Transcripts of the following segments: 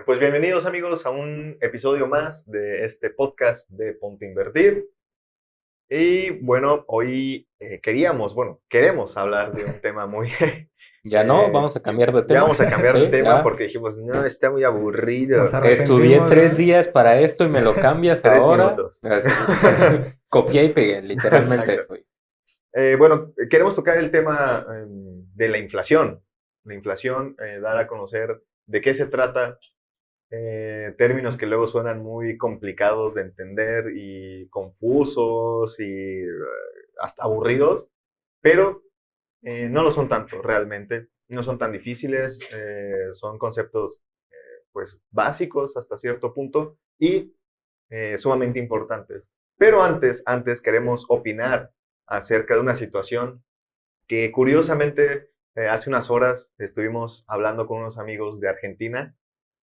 Pues bienvenidos amigos a un episodio más de este podcast de Ponte a Invertir. Y bueno, hoy queremos hablar de un tema muy... Ya no, vamos a cambiar de ya tema. vamos a cambiar de Sí, tema ya. porque dijimos, no, está muy Nos aburrido. Estudié arrepentimos, 3 días ¿verdad? para esto y me lo cambias 3 minutos. ahora. Copié y pegué, literalmente Exacto. eso. Bueno, queremos tocar el tema de la inflación. La inflación, dar a conocer de qué se trata, términos que luego suenan muy complicados de entender y confusos y hasta aburridos, pero no lo son tanto realmente, no son tan difíciles, son conceptos pues básicos hasta cierto punto y sumamente importantes. Pero antes queremos opinar acerca de una situación que curiosamente hace unas horas estuvimos hablando con unos amigos de Argentina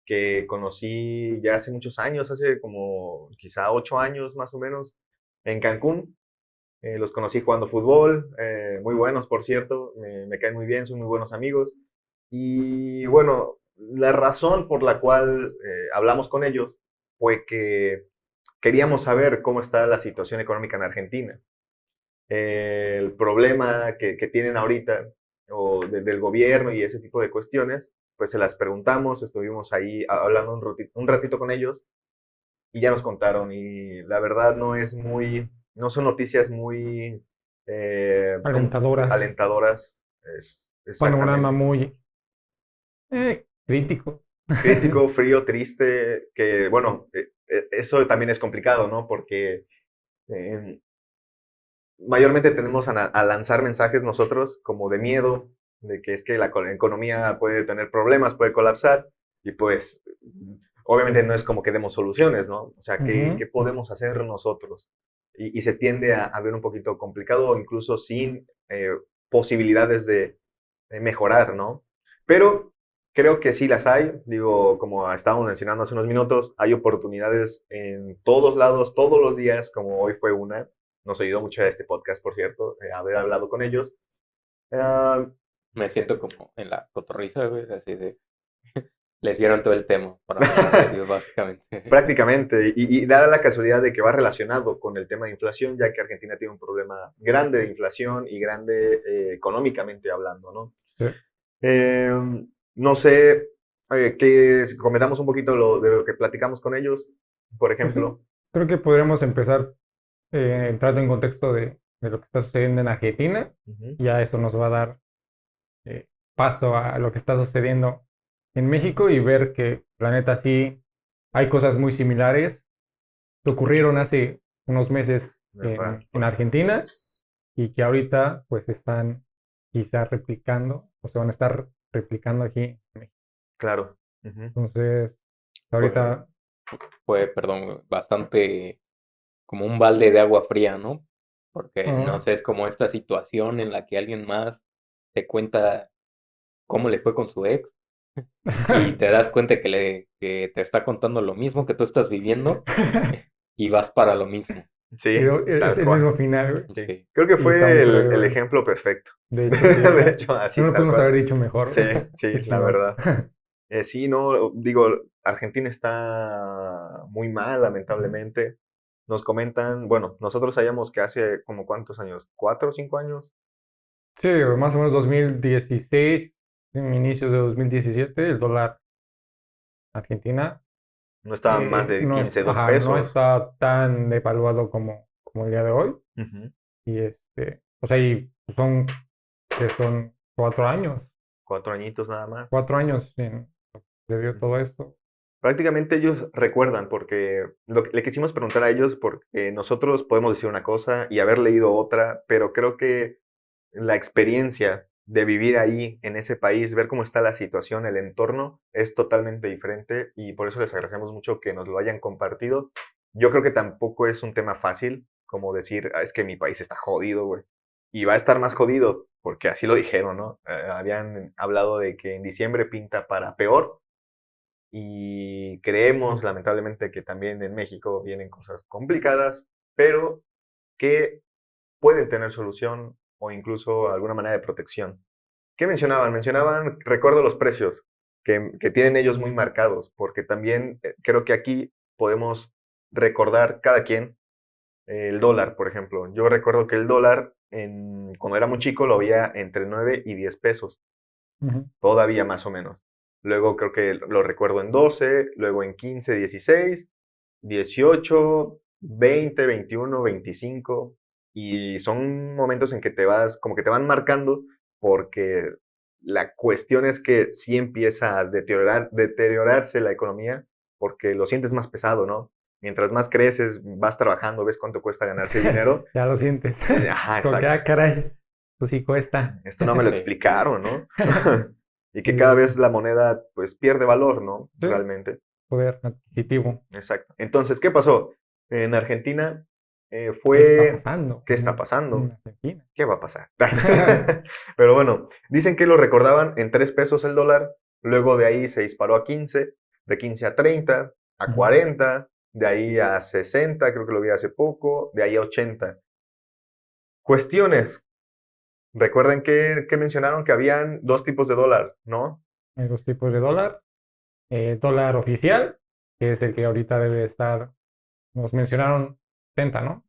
que conocí ya hace muchos años, hace como quizá 8 años más o menos, en Cancún. Los conocí jugando fútbol, muy buenos por cierto, me caen muy bien, son muy buenos amigos. Y bueno, la razón por la cual hablamos con ellos fue que queríamos saber cómo está la situación económica en Argentina. El problema que tienen ahorita del gobierno y ese tipo de cuestiones, pues se las preguntamos, estuvimos ahí hablando un ratito con ellos y ya nos contaron y la verdad no son noticias muy Alentadoras. alentadoras, es Panorama exactamente. muy crítico. Crítico, frío, triste, que bueno, eso también es complicado, ¿no? Porque eh, mayormente tendemos a lanzar mensajes nosotros como de miedo, de que es que la economía puede tener problemas, puede colapsar, y pues obviamente no es como que demos soluciones, ¿no? O sea, ¿qué Ujú. podemos hacer nosotros? Y se tiende a ver un poquito complicado, o incluso sin posibilidades de mejorar, ¿no? Pero creo que sí las hay, digo, como estábamos mencionando hace unos minutos, hay oportunidades en todos lados, todos los días, como hoy fue una. Nos ayudó mucho a este podcast, por cierto, haber hablado con ellos. Ah, Me siento como en la cotorriza, güey, así de... Les dieron todo el tema para hablar de ellos, básicamente. prácticamente, y dada la casualidad de que va relacionado con el tema de inflación, ya que Argentina tiene un problema grande de inflación y grande económicamente hablando, ¿no? Sí. Eh, no sé, que comentamos un poquito de lo que platicamos con ellos, por Pues sí, ejemplo. creo que podríamos empezar entrando en contexto de lo que está sucediendo en Argentina. Ujú. Ya eso nos va a dar eh, paso a lo que está sucediendo en México y ver que, la neta, sí hay cosas muy similares que ocurrieron hace unos meses en Argentina y que ahorita pues están quizás replicando o se van a estar replicando aquí en México. Claro. Ujú. Entonces, Fue, ahorita, fue, perdón, bastante como un balde de agua fría, ¿no? Porque no ah, sé, es como esta situación en la que alguien más te cuenta cómo le fue con su ex y te das cuenta que te está contando lo mismo que tú estás viviendo y vas para lo mismo. Sí, pero es tal el cual. mismo final, güey. Sí. Sí. Creo que Y fue son el pruebas. ejemplo perfecto. De hecho, sí, De ¿verdad? hecho, No así, lo tal pudimos cual. haber dicho mejor. Sí, sí, la Dijimos. verdad. Sí, no, digo, Argentina está muy mal, lamentablemente. Nos comentan, bueno, nosotros sabíamos que hace como cuántos años, 4 o 5 años, Sí, más o menos 2016, en inicios de 2017, el dólar Argentina no estaban más de no, 15 ajá, no pesos. está tan devaluado como el día de hoy. Ujú. Y o sea, y son 4 años, 4 añitos nada más. 4 años debido Ujú. todo esto. Prácticamente ellos recuerdan, porque le quisimos preguntar a ellos, porque nosotros podemos decir una cosa y haber leído otra, pero creo que la experiencia de vivir ahí, en ese país, ver cómo está la situación, el entorno, es totalmente diferente y por eso les agradecemos mucho que nos lo hayan compartido. Yo creo que tampoco es un tema fácil, como decir, "Ah, es que mi país está jodido, güey. Y va a estar más jodido, porque así lo dijeron, ¿no? Habían hablado de que en diciembre pinta para peor y creemos, lamentablemente, que también en México vienen cosas complicadas, pero que pueden tener solución o incluso alguna manera de protección. ¿Qué mencionaban? Mencionaban, recuerdo los precios, que tienen ellos muy marcados, porque también creo que aquí podemos recordar cada quien el dólar, por ejemplo. Yo recuerdo que el dólar, cuando era muy chico, lo veía entre 9 y 10 pesos, Ujú. todavía más o menos. Luego creo que lo recuerdo en 12, luego en 15, 16, 18, 20, 21, 25. Y son momentos en que te vas, como que te van marcando, porque la cuestión es que sí empieza a deteriorarse la economía, porque lo sientes más pesado, ¿no? Mientras más creces, vas trabajando, ves cuánto cuesta ganarse dinero. Ya lo sientes. Ajá, Es como que, exacto. ah, caray, pues sí cuesta. Esto no me lo Sí. explicaron, ¿no? Y que cada Sí, vez la moneda pues pierde valor, ¿no? sí, Realmente. poder adquisitivo. Exacto. Entonces, ¿qué pasó? En Argentina ¿Qué está fue... pasando ¿Qué está pasando? en Argentina? ¿Qué va a pasar? Pero bueno, dicen que lo recordaban en 3 pesos el dólar, luego de ahí se disparó a 15, de 15 a 30, a Ujú. 40, de ahí a 60, creo que lo vi hace poco, de ahí a 80. Cuestiones. Recuerden que mencionaron que habían dos tipos de dólar, ¿no? Hay dos tipos de dólar. Dólar oficial, que es el que ahorita debe estar, nos mencionaron 70, ¿no?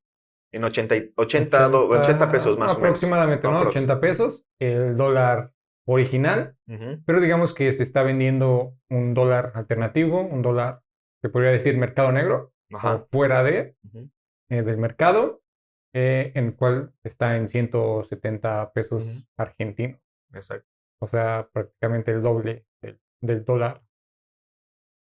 En 80 pesos 80, más o menos. aproximadamente, ¿no? Aprox. 80 pesos, el dólar original, Ujú. pero digamos que se está vendiendo un dólar alternativo, un dólar, se podría decir mercado negro, o Ajá. fuera de, Ujú. del mercado, en el cual está en 170 pesos Ujú. argentinos, Exacto. o sea, prácticamente el doble del dólar,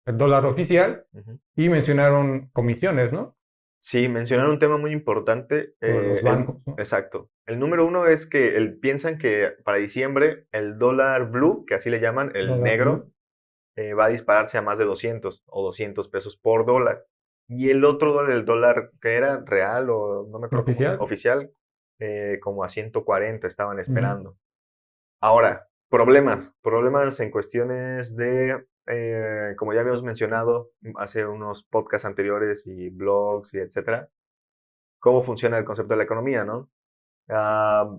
el dólar oficial, Ujú. y mencionaron comisiones, ¿no? Sí, mencionaron un tema muy importante. Sobre los bancos, ¿no? Exacto. El número uno es que piensan que para diciembre el dólar blue, que así le llaman, el Dólar negro, blue, va a dispararse a más de 200 o 200 pesos por dólar. Y el otro dólar, el dólar que era real o no me acuerdo cómo, oficial. oficial, como a 140 estaban Ujú. esperando. Ahora, problemas en cuestiones de, como ya habíamos mencionado hace unos podcasts anteriores y blogs y etcétera, cómo funciona el concepto de la economía, ¿no? Ah,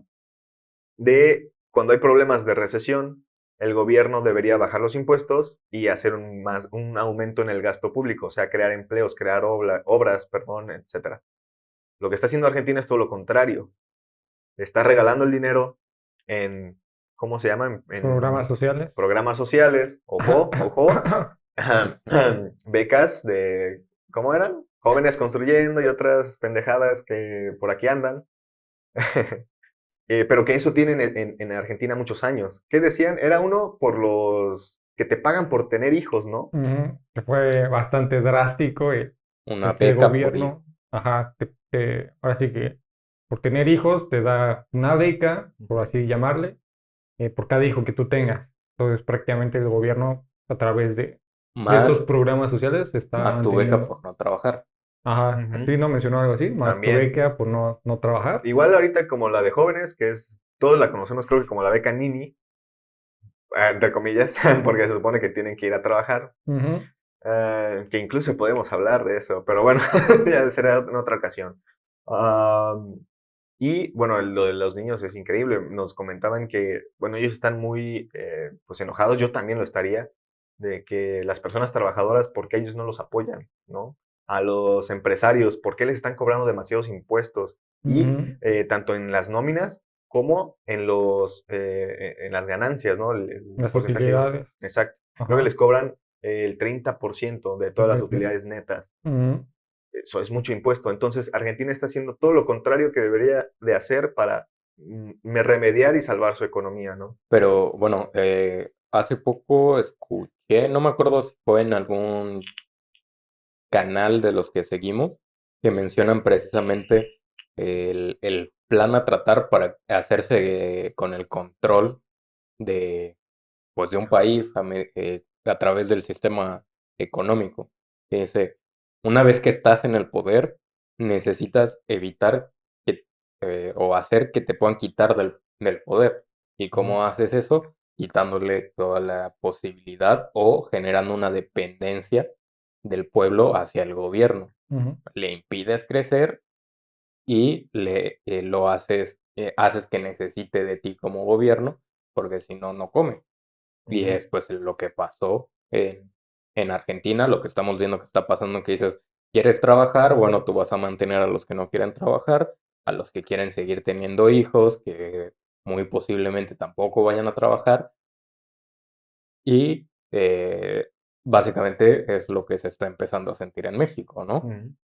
de cuando hay problemas de recesión, el gobierno debería bajar los impuestos y hacer un aumento en el gasto público, o sea, crear empleos, crear obras, perdón, etcétera. Lo que está haciendo Argentina es todo lo contrario. Está regalando el dinero en, ¿cómo se llama? Programas sociales. Programas sociales, ojo, ojo, becas de, ¿cómo eran? Jóvenes construyendo y otras pendejadas que por aquí andan. Pero que eso tienen en Argentina muchos años. ¿Qué decían? Era uno por los que te pagan por tener hijos, ¿no? Ujú. Que fue bastante drástico Una el que el beca por hijo. gobierno, ajá, ahora sí que por tener hijos te da una beca, por Ujú. así llamarle, por cada hijo que tú tengas. Entonces prácticamente el gobierno a través de estos Más, programas sociales está más tu beca manteniendo, por no trabajar. ajá, Ujú. así no mencionó algo así, más tu También. beca por no trabajar. Igual ahorita como la de jóvenes, que es, todos la conocemos creo que como la beca Nini, entre comillas, porque se supone que tienen que ir a trabajar, Ujú. que incluso podemos hablar de eso, pero bueno, ya será en otra ocasión. Am, y bueno, lo de los niños es increíble. Nos comentaban que, bueno, ellos están muy pues enojados, yo también lo estaría, de que las personas trabajadoras, ¿por qué ellos no los apoyan, ¿no? A los empresarios, ¿por qué les están cobrando demasiados impuestos? Y Ujú. tanto en las nóminas como en las ganancias, ¿no? El Las porcentaje utilidades, exacto. Creo que ajá, les cobran el 30% de todas las fíjate. utilidades netas. Ujú. Eso es mucho impuesto. Entonces, Argentina está haciendo todo lo contrario que debería de hacer para remediar y salvar su economía, ¿no? Pero bueno, hace poco escuché, no me acuerdo si fue en algún canal de los que seguimos, que mencionan precisamente el plan a tratar para hacerse con el control de, pues, de un país a través del sistema económico. Que dice, una vez que estás en el poder, necesitas evitar que, o hacer que te puedan quitar del poder. ¿Y Ujú. cómo haces eso? Quitándole toda la posibilidad o generando una dependencia del pueblo hacia el gobierno. Ujú. Le impides crecer y lo haces que necesite de ti como gobierno, porque si no, no come. Y Ujú. es pues lo que pasó en Argentina, lo que estamos viendo que está pasando, que dices, ¿quieres trabajar? Bueno, tú vas a mantener a los que no quieren trabajar, a los que quieren seguir teniendo hijos, que muy posiblemente tampoco vayan a trabajar, y básicamente es lo que se está empezando a sentir en México, ¿no? Ujú.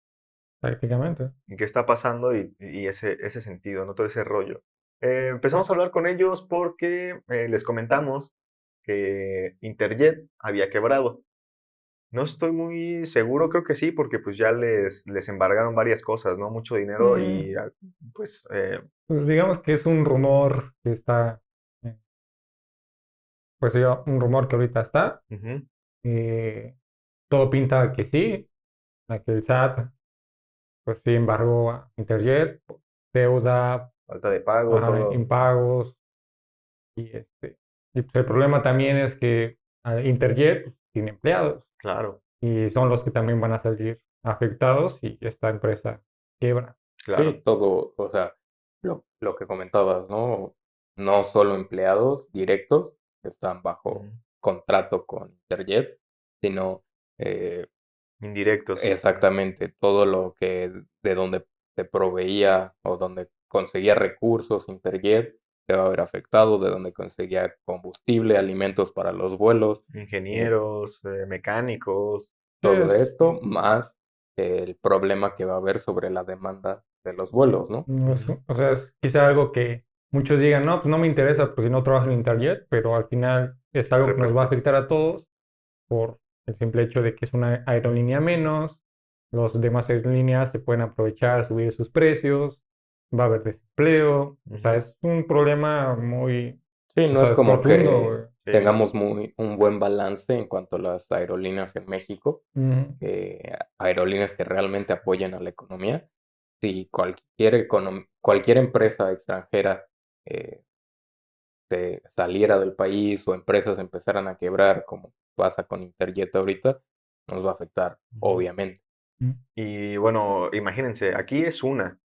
prácticamente. ¿Y qué está pasando? Y ese sentido, ¿no? Todo ese rollo. Empezamos a hablar con ellos porque les comentamos que Interjet había quebrado. No estoy muy seguro, creo que sí, porque pues ya les embargaron varias cosas, ¿no? Mucho dinero y Mm, pues Pues digamos que es un rumor que está, eh, pues digo, un rumor que ahorita está. ujú, eh, Todo pinta que sí, a que el SAT, pues sí embargó a Interjet, deuda, falta de pago, ajá, todo. impagos, y y pues el problema también es que Interjet pues, tiene empleados Claro, y son los que también van a salir afectados y esta empresa quiebra. claro. Sí, todo, o sea, lo que comentabas, ¿no? No solo empleados directos que están Ujú. bajo contrato con Interjet, sino eh, Indirectos. exactamente todo lo que de donde se proveía o donde conseguía recursos Interjet se va a ver afectado, de donde conseguía combustible, alimentos para los vuelos, eh, Ingenieros, mecánicos. todo Es, esto, más el problema que va a haber sobre la demanda de los vuelos, ¿no? no es- Ujú. o sea, es quizá algo que muchos digan, no, pues no me interesa porque no trabajo en Interjet, pero al final es algo que nos va a Repercute. afectar a todos por el simple hecho de que es una aerolínea menos, los demás aerolíneas se pueden aprovechar, subir sus precios, va a haber desempleo, o sea, Ujú. es un problema muy, Sí, o no es sea, como profundo, que güey. Sí. tengamos un buen balance en cuanto a las aerolíneas en México, Ujú. aerolíneas que realmente apoyen a la economía. Si cualquier empresa extranjera eh, se saliera del país o empresas empezaran a quebrar, como pasa con Interjet ahorita, nos va a afectar, Ujú. obviamente. Y bueno, imagínense, aquí es una,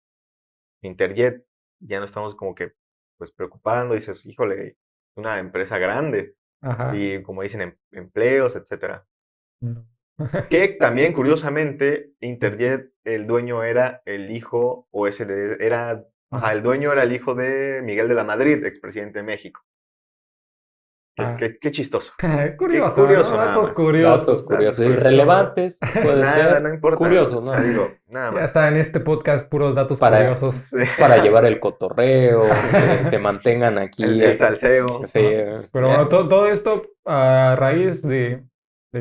Interjet, ya no estamos como que pues preocupando, dices, híjole, una empresa grande Ajá. y como dicen, empleos, etcétera. No. Que también, curiosamente, Interjet, el dueño era el hijo, o era, ajá, el dueño era el hijo de Miguel de la Madrid, expresidente de México. Ah, Qué chistoso. Qué curioso, ¿no? curioso nada Datos más. Datos curiosos. Datos curiosos, curiosos. irrelevantes, puede Nada, ser, no importa. curiosos O sea, nada más. digo, nada Ya más. está en este podcast puros datos Para, curiosos. Sí. para llevar el cotorreo, que se mantengan aquí, El salseo. sí, Pero bueno, todo esto a raíz de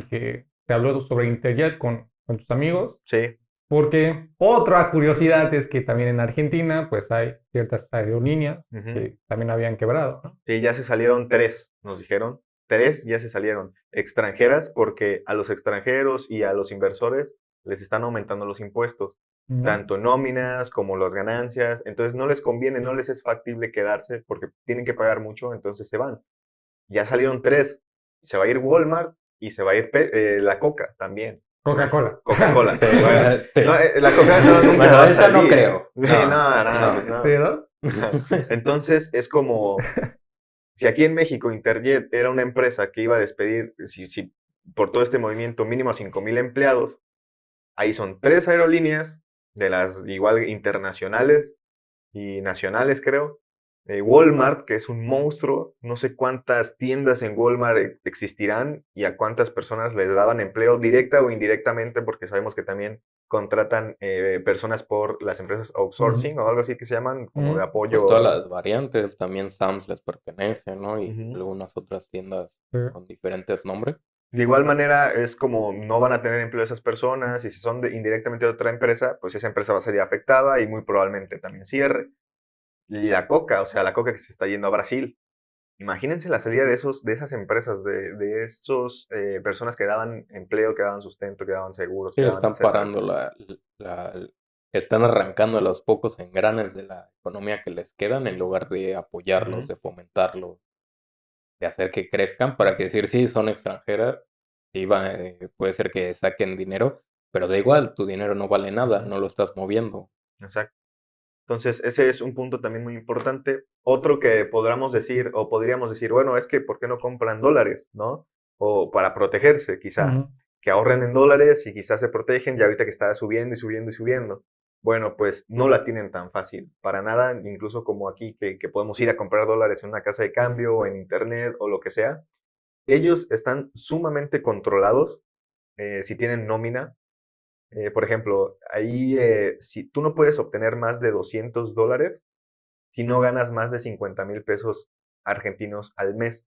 que te habló sobre Interjet con tus amigos, Sí. porque otra curiosidad es que también en Argentina pues hay ciertas aerolíneas Ujú. que también habían quebrado, ¿no? Sí, ya se salieron tres, nos dijeron. Tres ya se salieron. Extranjeras, porque a los extranjeros y a los inversores les están aumentando los impuestos, ¿No? tanto nóminas como las ganancias. Entonces no les conviene, no les es factible quedarse porque tienen que pagar mucho, entonces se van. Ya salieron tres. Se va a ir Walmart y se va a ir la Coca también. Coca-Cola. Coca-Cola. sí, Bueno, sí. no, la Coca no, nunca Bueno, va a esa no salir. creo, Sí, no, no, no, pues no. Sí, no. ¿no? Entonces es como si aquí en México Interjet era una empresa que iba a despedir, si por todo este movimiento, mínimo a 5,000 empleados, ahí son tres aerolíneas, de las igual internacionales y nacionales, creo. Walmart, que es un monstruo, no sé cuántas tiendas en Walmart existirán y a cuántas personas les daban empleo directa o indirectamente, porque sabemos que también contratan personas por las empresas Ujú, outsourcing o algo así que se llaman, como de ujú, Pues todas apoyo. las variantes, también Sam's les pertenece, ¿no? Y Ujú. algunas otras tiendas sí. con diferentes nombres. De igual manera, es como no van a tener empleo esas personas y si son indirectamente de otra empresa, pues esa empresa va a salir afectada y muy probablemente también cierre. Y la coca, o sea, la coca que se está yendo a Brasil. Imagínense la salida de esas empresas, de esos personas que daban empleo, que daban sustento, que daban seguros, Sí, que daban, están etcétera, parando etcétera. están arrancando los pocos engranes de la economía que les quedan en lugar de apoyarlos, Ujú. de fomentarlos, de hacer que crezcan para que decir, sí, son extranjeras, sí, puede ser que saquen dinero, pero da igual, tu dinero no vale nada, Ujú. no lo estás moviendo. Exacto. Entonces, ese es un punto también muy importante. Otro que podríamos decir, bueno, es que ¿por qué no compran dólares, no? O para protegerse, quizá. Ujú. Que ahorren en dólares y quizás se protegen, y ahorita que está subiendo y subiendo y subiendo. Bueno, pues no la tienen tan fácil, para nada, incluso como aquí, que podemos ir a comprar dólares en una casa de cambio o en internet o lo que sea. Ellos están sumamente controlados si tienen nómina. Por ejemplo, ahí si tú no puedes obtener más de $200 si no ganas más de 50,000 pesos argentinos al mes.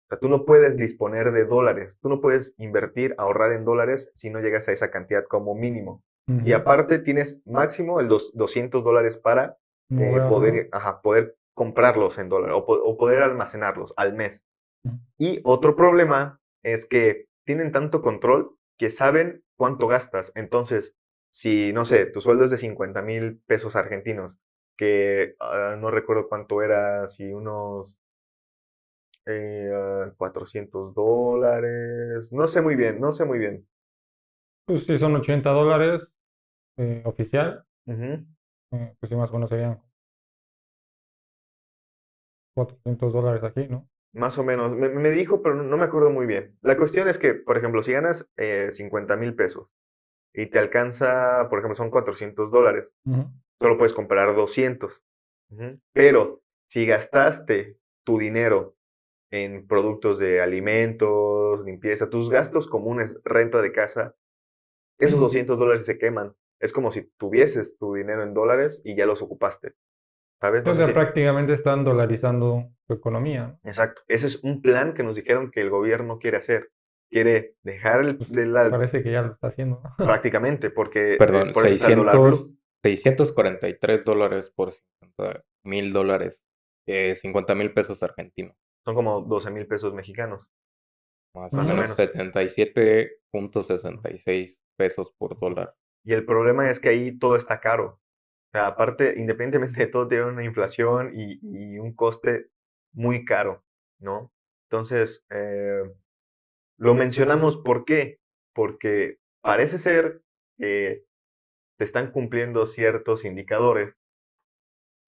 O sea, tú no puedes disponer de dólares, tú no puedes invertir, ahorrar en dólares si no llegas a esa cantidad como mínimo. Y Ujú. aparte tienes máximo el $200 para Moverlo. poder comprarlos en dólares o poder almacenarlos al mes. Ujú. Y otro problema es que tienen tanto control que saben cuánto gastas. Entonces, si, no sé, tu sueldo es de 50,000 pesos argentinos, que no recuerdo cuánto era, si unos $400, no sé muy bien, no sé muy bien. Pues si son $80 oficial, Ujú. pues sí, más o menos serían $400 aquí, ¿no? Más o menos, me dijo, pero no me acuerdo muy bien. La cuestión es que, por ejemplo, si ganas 50,000 pesos y te alcanza, por ejemplo, son $400, Ujú. solo puedes comprar 200. Ujú. Pero si gastaste tu dinero en productos de alimentos, limpieza, tus gastos comunes, renta de casa, esos $200 se queman. Es como si tuvieses tu dinero en dólares y ya los ocupaste, ¿sabes? No O sé sea, si... prácticamente están dolarizando su economía. Exacto. Ese es un plan que nos dijeron que el gobierno quiere hacer. Quiere dejar Pues parece que ya lo está haciendo, ¿no? prácticamente, porque Perdón, por eso está el dólar blue. 643 por $50,000, 50,000 pesos argentinos, Son como 12,000 pesos mexicanos, más o más o Ujú. menos menos. 77.66 pesos por dólar. Y el problema es que ahí todo está caro. O sea, aparte, independientemente de todo, tiene una inflación y un coste muy caro, ¿no? Entonces, lo mencionamos, ¿por qué? Porque parece ser que se están cumpliendo ciertos indicadores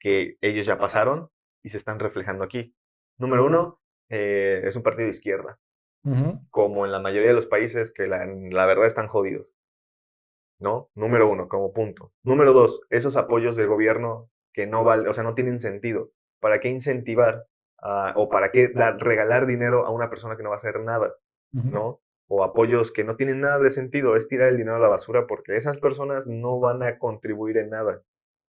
que ellos ya pasaron y se están reflejando aquí. Número uno, es un partido de izquierda, Ujú. como en la mayoría de los países que la verdad están jodidos, ¿no? Número uno, como punto. Número dos, esos apoyos del gobierno que no valen, o sea, no tienen sentido. ¿Para qué incentivar o para qué regalar dinero a una persona que no va a hacer nada, Ujú. ¿no? O apoyos que no tienen nada de sentido, es tirar el dinero a la basura porque esas personas no van a contribuir en nada.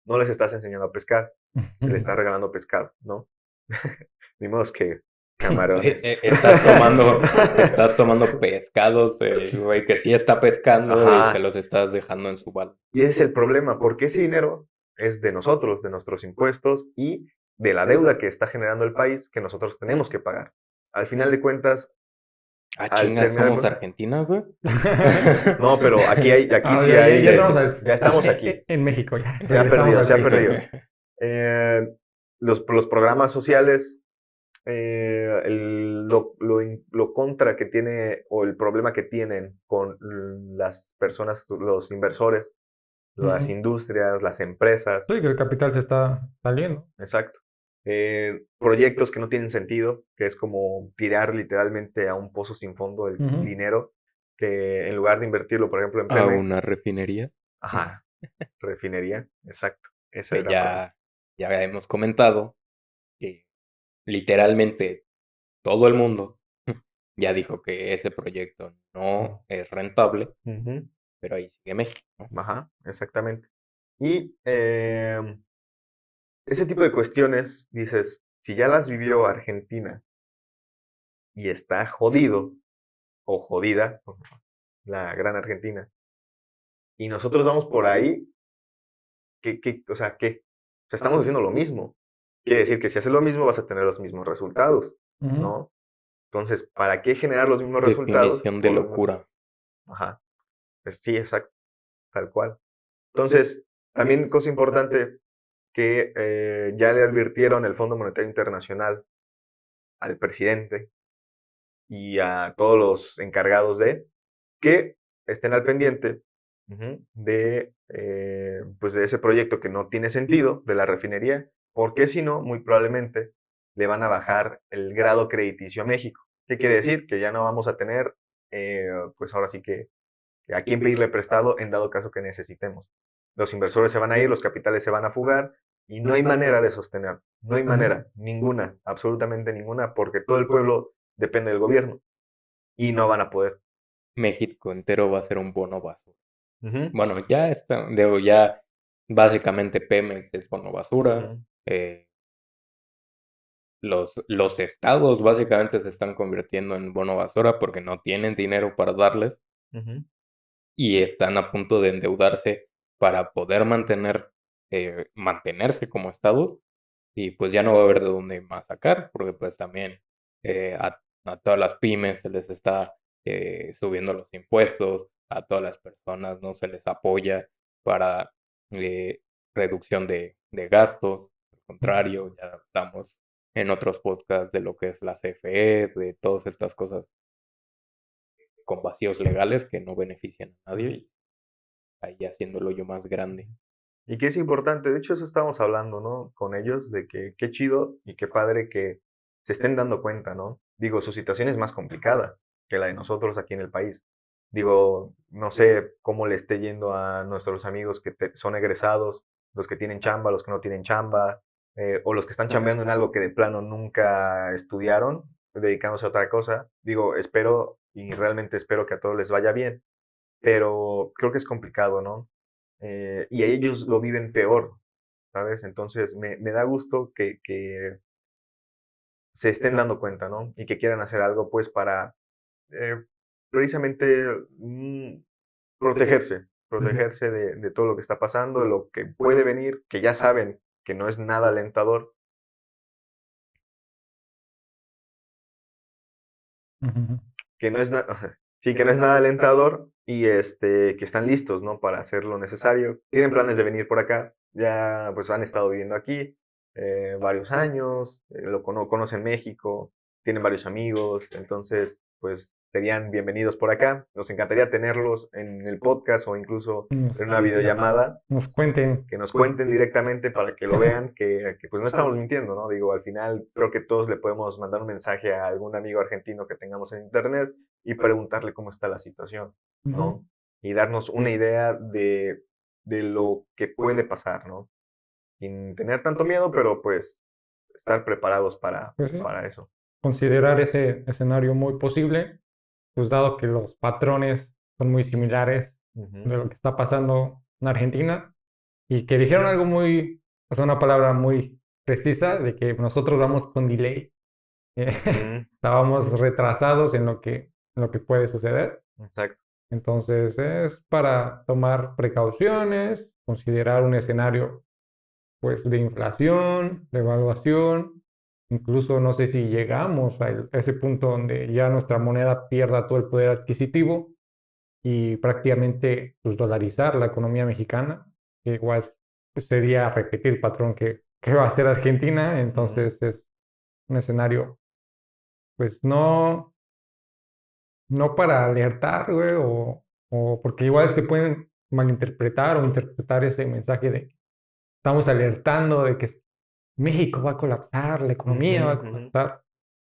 No les estás enseñando a pescar, se les está regalando pescado, ¿no? Ni modo que camarones. Estás tomando pescados del güey que sí está pescando y se Ajá. los estás dejando en su balde. Y ese es el problema, porque ese dinero es de nosotros, de nuestros impuestos y de la deuda que está generando el país que nosotros tenemos que pagar. Al final de cuentas, Ah, al chinga, terminar el somos proceso... Argentina, güey. No, pero aquí Ah, sí ya, ya, hay... ya estamos ya estamos aquí. en México, ya Se ha regresamos perdido, al se ha país. perdido. Eh, los programas sociales, lo contra que tiene o el problema que tienen con las personas, los inversores, las Ujú. industrias, las empresas, Sí, que el capital se está saliendo. exacto. Proyectos que no tienen sentido, que es como tirar literalmente a un pozo sin fondo el Ujú. dinero, que en lugar de invertirlo, por ejemplo, en A Pemex, una refinería. ajá, refinería, exacto, esa es Que la palabra. ya hemos comentado que literalmente todo el mundo ya dijo que ese proyecto no es rentable, Ujú, pero ahí sigue México, ¿no? ajá, exactamente. Y ese tipo de cuestiones, dices, si ya las vivió Argentina y está jodido o jodida, la gran Argentina, y nosotros vamos por ahí, o sea, ¿qué? O sea, estamos haciendo lo mismo. Quiere decir que si haces lo mismo vas a tener los mismos resultados, Ujú. ¿no? Entonces, ¿para qué generar los mismos resultados? Definición de Por los mismos... locura. Ajá, pues sí, exacto, tal cual. Entonces, también cosa importante que ya le advirtieron el Fondo Monetario Internacional al presidente y a todos los encargados de que estén al pendiente pues de ese proyecto que no tiene sentido, de la refinería, porque si no, muy probablemente le van a bajar el grado crediticio a México. ¿Qué quiere decir? Que ya no vamos a tener, pues ahora sí que a quién pedirle prestado en dado caso que necesitemos. Los inversores se van a ir, los capitales se van a fugar y no hay manera de sostener, no hay manera, ninguna, absolutamente ninguna, porque todo el pueblo depende del gobierno y no van a poder. México entero va a ser un bono basura. Ujú, Bueno, ya está, digo, ya básicamente Pemex es bono basura. ujú, Los estados básicamente se están convirtiendo en bono basura porque no tienen dinero para darles ujú. y están a punto de endeudarse para poder mantenerse como estado y pues ya no va a haber de dónde más sacar porque pues también a todas las pymes se les está subiendo los impuestos, a todas las personas no se les apoya para eh, reducción de gastos, al contrario, ya estamos en otros podcasts de lo que es la CFE, de todas estas cosas con vacíos legales que no benefician a nadie y ahí haciendo el hoyo más grande. Y que es importante, de hecho eso estábamos hablando, ¿no? Con ellos, de que qué chido y qué padre que se estén dando cuenta, ¿no? Digo, su situación es más complicada que la de nosotros aquí en el país. Digo, no sé cómo le esté yendo a nuestros amigos que son egresados, los que tienen chamba, los que no tienen chamba, o los que están chambeando en algo que de plano nunca estudiaron, dedicándose a otra cosa. Digo, espero y realmente espero que a todos les vaya bien, pero creo que es complicado, ¿no? Y ellos lo viven peor, ¿sabes? Entonces me da gusto que se estén dando cuenta, ¿no? Y que quieran hacer algo, pues, para eh, precisamente protegerse, protegerse de todo lo que está pasando, de lo que puede venir, que ya saben que no es nada alentador. Ujú. Que no es nada, sí, que no es nada alentador y que están listos, ¿no? Para hacer lo necesario. Tienen planes de venir por acá, ya pues han estado viviendo aquí varios años, conocen México, tienen varios amigos, entonces pues serían bienvenidos por acá. Nos encantaría tenerlos en el podcast o incluso en una videollamada Nos cuenten. que nos cuenten directamente para que lo vean, pues no estamos mintiendo, ¿no? Digo, al final creo que todos le podemos mandar un mensaje a algún amigo argentino que tengamos en internet y preguntarle cómo está la situación, Ujú. ¿no? Y darnos una idea de lo que puede pasar, ¿no? Sin tener tanto miedo, pero pues estar preparados Pues sí, para eso. considerar ese escenario muy posible, pues dado que los patrones son muy similares Ujú, de lo que está pasando en Argentina y que dijeron algo muy, o sea, una palabra muy precisa de que nosotros vamos con delay. ujú, Estábamos retrasados en lo que puede suceder. exacto. Entonces es para tomar precauciones, considerar un escenario pues de inflación, de evaluación, incluso no sé si llegamos a ese punto donde ya nuestra moneda pierda todo el poder adquisitivo y prácticamente pues, dolarizar la economía mexicana, que igual pues, sería repetir el patrón que va a hacer Argentina, Ujú, entonces es un escenario pues no para alertar, güey, o porque igual se pueden malinterpretar o interpretar ese mensaje de estamos alertando de que México va a colapsar, la ujú, economía va a ujú. colapsar.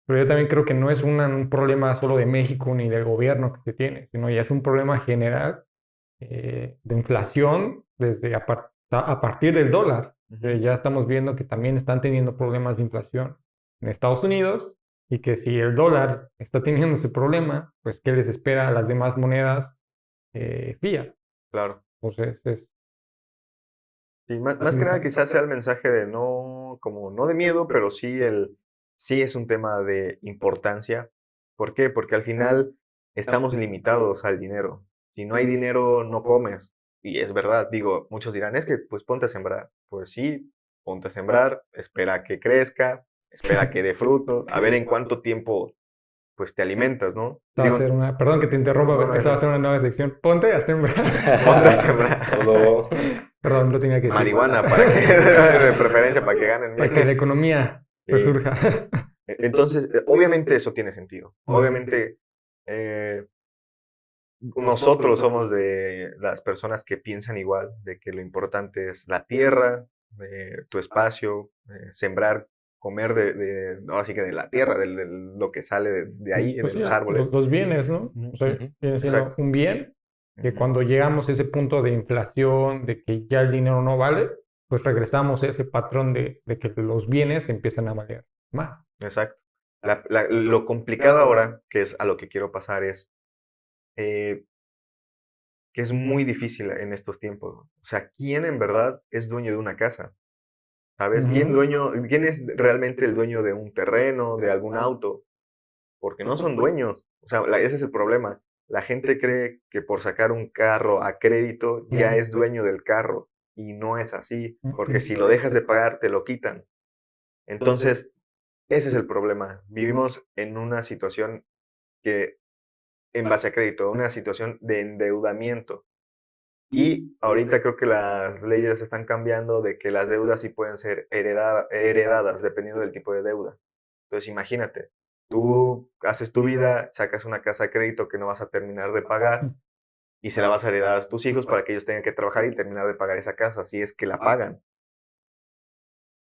Pero yo también creo que no es un problema solo de México ni del gobierno que se tiene, sino ya es un problema general de inflación desde a partir del dólar. Ujú. Ya estamos viendo que también están teniendo problemas de inflación en Estados Unidos y que si el dólar está teniendo ese problema, pues ¿qué les espera a las demás monedas fiat? Claro. Entonces es Sí, más que nada quizás sea el mensaje de no, como no de miedo, pero sí es un tema de importancia. ¿Por qué? Porque al final estamos limitados al dinero. Si no hay dinero, no comes. Y es verdad, digo, muchos dirán, es que pues ponte a sembrar. Pues sí, ponte a sembrar, espera a que crezca, espera a que dé fruto, a ver en cuánto tiempo pues te alimentas, ¿no? esa va a Digo, ser perdón que te interrumpa, no, esa va a ser adelante. una nueva sección. Ponte a sembrar. Ponte a sembrar. Todo. Perdón, lo tenía que decir. Marihuana, para que, de preferencia, para que ganen Para que la bien. economía Sí. resurja. Entonces, obviamente eso tiene sentido. Obviamente, eh, nosotros somos de las personas que piensan igual, de que lo importante es la tierra, tu espacio, sembrar, comer ahora sí que de la tierra, de lo que sale de ahí, Pues de sí, los árboles. los bienes, ¿no? Ujú, O sea, Ujú. viene siendo exacto. un bien que Ujú, cuando llegamos a ese punto de inflación, de que ya el dinero no vale, pues regresamos a ese patrón de que los bienes empiezan a valer más. exacto. Lo complicado ahora, que es a lo que quiero pasar, es eh, que es muy difícil en estos tiempos. O sea, ¿quién en verdad es dueño de una casa? ¿Sabes? Ujú. ¿Quién es realmente el dueño de un terreno, de algún auto? Porque no son dueños. O sea, ese es el problema. La gente cree que por sacar un carro a crédito ya es dueño del carro. Y no es así, porque si lo dejas de pagar, te lo quitan. Entonces, ese es el problema. Vivimos en una situación que, en base a crédito, una situación de endeudamiento. Y ahorita creo que las leyes están cambiando de que las deudas sí pueden ser heredadas dependiendo del tipo de deuda. Entonces imagínate, tú haces tu vida, sacas una casa de crédito que no vas a terminar de pagar y se la vas a heredar a tus hijos para que ellos tengan que trabajar y terminar de pagar esa casa, si es que la pagan.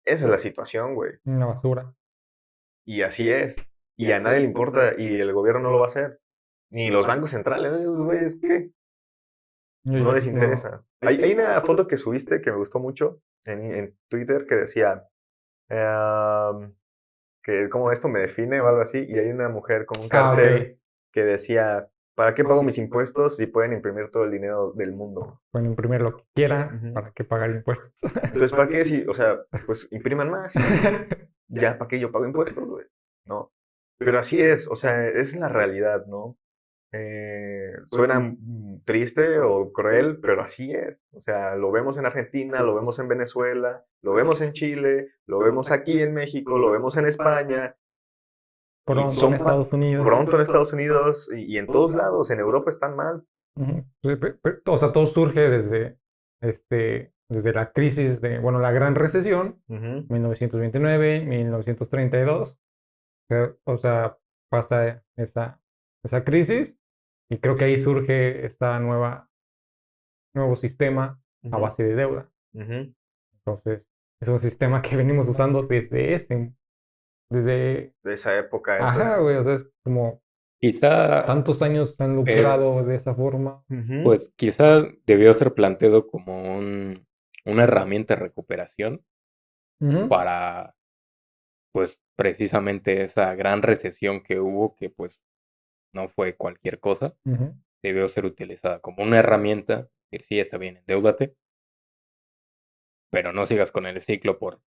Esa es la situación, güey. Una basura. Y así es. Y a nadie le importa y el gobierno no lo va a hacer. Ni los bancos centrales, esos güeyes, ¿qué? No les Ellos no. interesa. Hay una foto que subiste que me gustó mucho en Twitter que decía em, que como esto me define o algo así, y hay una mujer con un Ah, cartel ok. que decía, ¿para qué pago mis impuestos si pueden imprimir todo el dinero del mundo? Pueden imprimir lo que quieran Ujú. para que pagar impuestos. Entonces, ¿para qué si, o sea, pues impriman más y ya, ¿para qué yo pago impuestos, güey? ¿No? Pero así es, o sea, es la realidad, ¿no? Suena triste o cruel, pero así es. O sea, lo vemos en Argentina, lo vemos en Venezuela, lo vemos en Chile, lo vemos aquí en México, lo vemos en España, y Pronto en Estados Unidos. pronto en Estados Unidos y en todos lados, en Europa están mal. Ujú. Sí, o sea, todo surge desde la crisis de, bueno, la Gran Recesión, Ujú, 1929, 1932. O sea, pasa esa crisis y creo que ahí surge nuevo sistema a ujú, base de deuda. ujú. Entonces, es un sistema que venimos usando desde, De esa época, ajá, entonces. güey, o sea, es como Quizá tantos años han lucrado es, de esa forma. Ujú, pues quizá debió ser planteado como una herramienta de recuperación Ujú, para, pues, precisamente esa gran recesión que hubo, que pues no fue cualquier cosa, ujú, debió ser utilizada como una herramienta, que sí está bien, endeúdate, pero no sigas con el ciclo por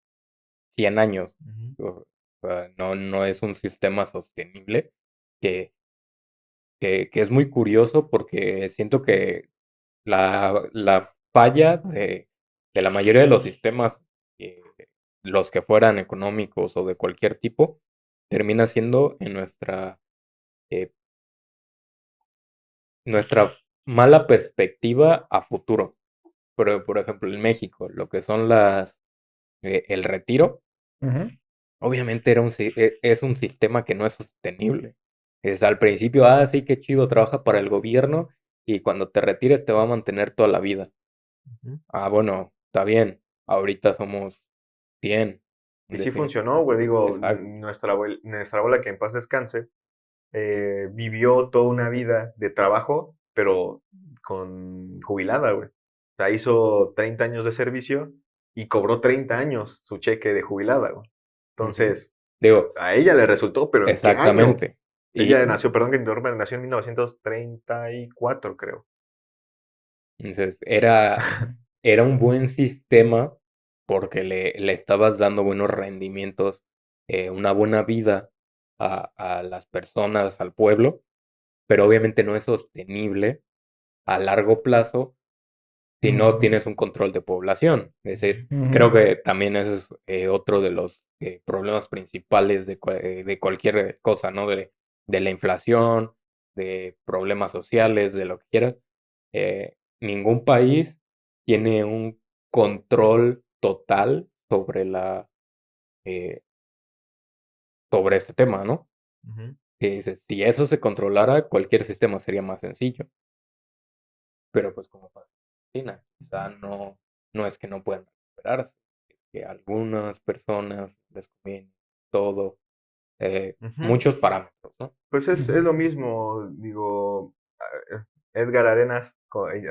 100 años. ujú, O sea, no es un sistema sostenible que, que es muy curioso porque siento que la falla de la mayoría de los sistemas, eh, los que fueran económicos o de cualquier tipo, termina siendo en eh, nuestra mala perspectiva a futuro. Pero, por ejemplo, en México, lo que son el retiro, ujú. obviamente es un sistema que no es sostenible. Es al principio, sí, qué chido, trabaja para el gobierno y cuando te retires te va a mantener toda la vida. ujú. Bueno, está bien, ahorita somos 100. Y sí funcionó, güey. Digo, Exacto. nuestra abuela, que en paz descanse, vivió toda una vida de trabajo, pero con jubilada, güey. O sea, hizo 30 años de servicio y cobró 30 años su cheque de jubilada, güey. Ujú. Entonces, Digo, a ella le resultó, pero ¿en qué año? exactamente. Y Ella nació, perdón que interrumpa, nació en 1934, creo. entonces era un buen sistema porque le estabas dando buenos rendimientos, una buena vida a las personas, al pueblo, pero obviamente no es sostenible a largo plazo si no Ujú, tienes un control de población. Es decir, creo ujú, que también ese es otro de los problemas principales de cualquier cosa, ¿no? De la inflación, de problemas sociales, de lo que quieras. Ningún país tiene un control total eh, sobre este tema, ¿no? Ujú. Y dices, si eso se controlara, cualquier sistema sería más sencillo. pero pues como pasa en Argentina, quizá no es que no puedan recuperarse, es que a algunas personas les conviene todo, Ujú. muchos parámetros, ¿no? Pues es lo mismo, digo, Edgar Arenas,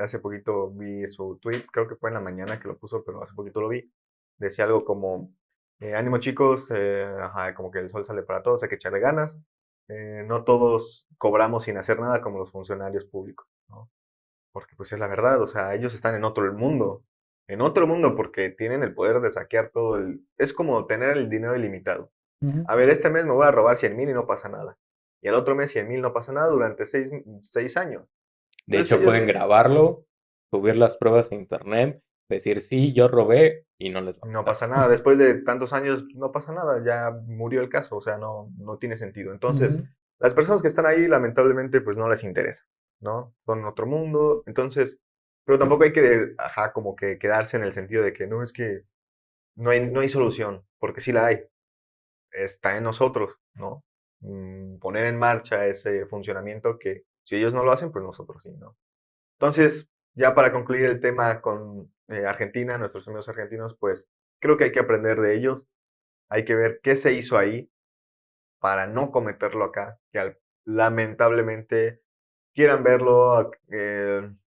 hace poquito vi su tweet, creo que fue en la mañana que lo puso, pero hace poquito lo vi, decía algo como, ánimo chicos, ajá, como que el sol sale para todos, hay que echarle ganas, no todos cobramos sin hacer nada como los funcionarios públicos, ¿no? Porque pues es la verdad, o sea, ellos están en otro mundo porque tienen el poder de saquear todo Es como tener el dinero ilimitado. Ujú. A ver, este mes me voy a robar 100,000 y no pasa nada. Y el otro mes 100,000 no pasa nada durante 6 años. De Entonces hecho, pueden ellos grabarlo, subir las pruebas a internet, decir sí, yo robé y no les va a no pasar. pasa nada. Después de tantos años no pasa nada, ya murió el caso, o sea, no tiene sentido. Entonces, Ujú. las personas que están ahí lamentablemente pues no les interesa, ¿no? Son otro mundo. Entonces, pero tampoco hay que, ajá, como que quedarse en el sentido de que no es que no hay solución, porque sí la hay. Está en nosotros, ¿no? Poner en marcha ese funcionamiento que si ellos no lo hacen, pues nosotros sí, ¿no? Entonces, ya para concluir el tema con Argentina, nuestros amigos argentinos, pues creo que hay que aprender de ellos, hay que ver qué se hizo ahí para no cometerlo acá, lamentablemente quieran verlo,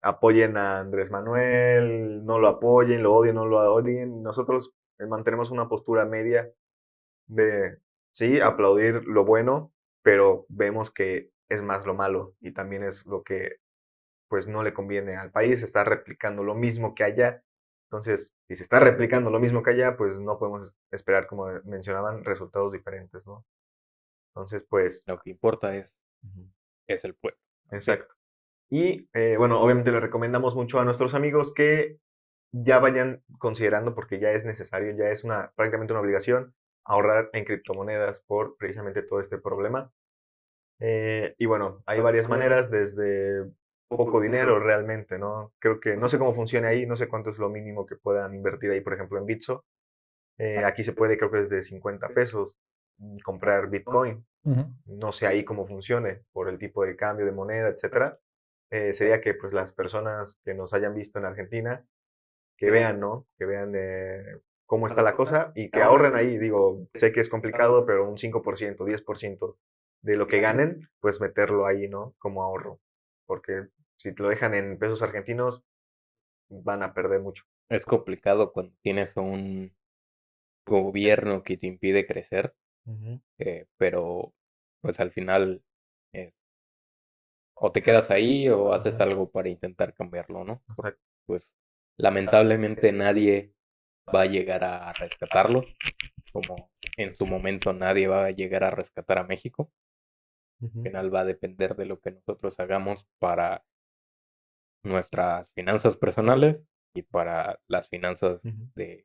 apoyen a Andrés Manuel, no lo apoyen, lo odien, no lo odien. Nosotros mantenemos una postura media de, sí, aplaudir lo bueno, pero vemos que es más lo malo y también es lo que pues no le conviene al país, está replicando lo mismo que allá. Entonces, si se está replicando lo mismo que allá, pues no podemos esperar, como mencionaban, resultados diferentes, ¿no? Entonces, pues, Lo que importa ujú, es el pueblo. Sí, exacto. Y bueno, obviamente le recomendamos mucho a nuestros amigos que ya vayan considerando, porque ya es necesario, ya es prácticamente una obligación, ahorrar en criptomonedas por precisamente todo este problema. Y bueno, hay varias maneras, desde poco dinero realmente, ¿no? Creo que no sé cómo funciona ahí, no sé cuánto es lo mínimo que puedan invertir ahí, por ejemplo, en Bitso. Aquí se puede, creo que desde 50 pesos, comprar Bitcoin. Ujú. No sé ahí cómo funcione por el tipo de cambio de moneda, etcétera. Sería que pues las personas que nos hayan visto en Argentina, que vean, ¿no? Que vean cómo está la cosa y que ahorren ahí. Digo, sé que es complicado, pero un 5%, 10% de lo que ganen, pues meterlo ahí, ¿no? Como ahorro. Porque si te lo dejan en pesos argentinos, van a perder mucho. es complicado cuando tienes un gobierno que te impide crecer, Ujú. pero pues al final eh, o te quedas ahí o haces Ujú. algo para intentar cambiarlo, ¿no? Porque Exacto. pues lamentablemente nadie va a llegar a rescatarlo, como en su momento nadie va a llegar a rescatar a México. Al Ujú. final va a depender de lo que nosotros hagamos para nuestras finanzas personales y para las finanzas Ujú. del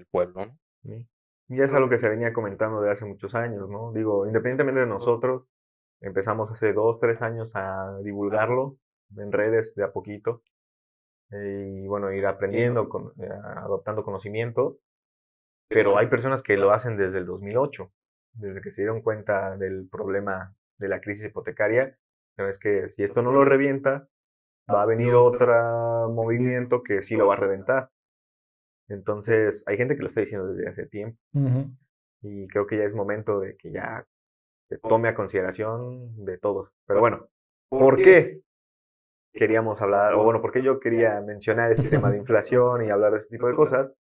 pueblo, ¿no? Sí. Y ya es algo que se venía comentando de hace muchos años, ¿no? Digo, independientemente de nosotros, empezamos hace 2, 3 años a divulgarlo en redes de a poquito, y bueno, ir aprendiendo, adoptando conocimiento, pero hay personas que lo hacen desde el 2008, desde que se dieron cuenta del problema de la crisis hipotecaria. Pero es que si esto no lo revienta, va a venir otro movimiento que sí lo va a reventar. Entonces, hay gente que lo está diciendo desde hace tiempo Ujú. y creo que ya es momento de que ya se tome a consideración de todos. Pero bueno, ¿por qué queríamos hablar, o bueno, por qué yo quería mencionar este tema de inflación y hablar de este tipo de cosas?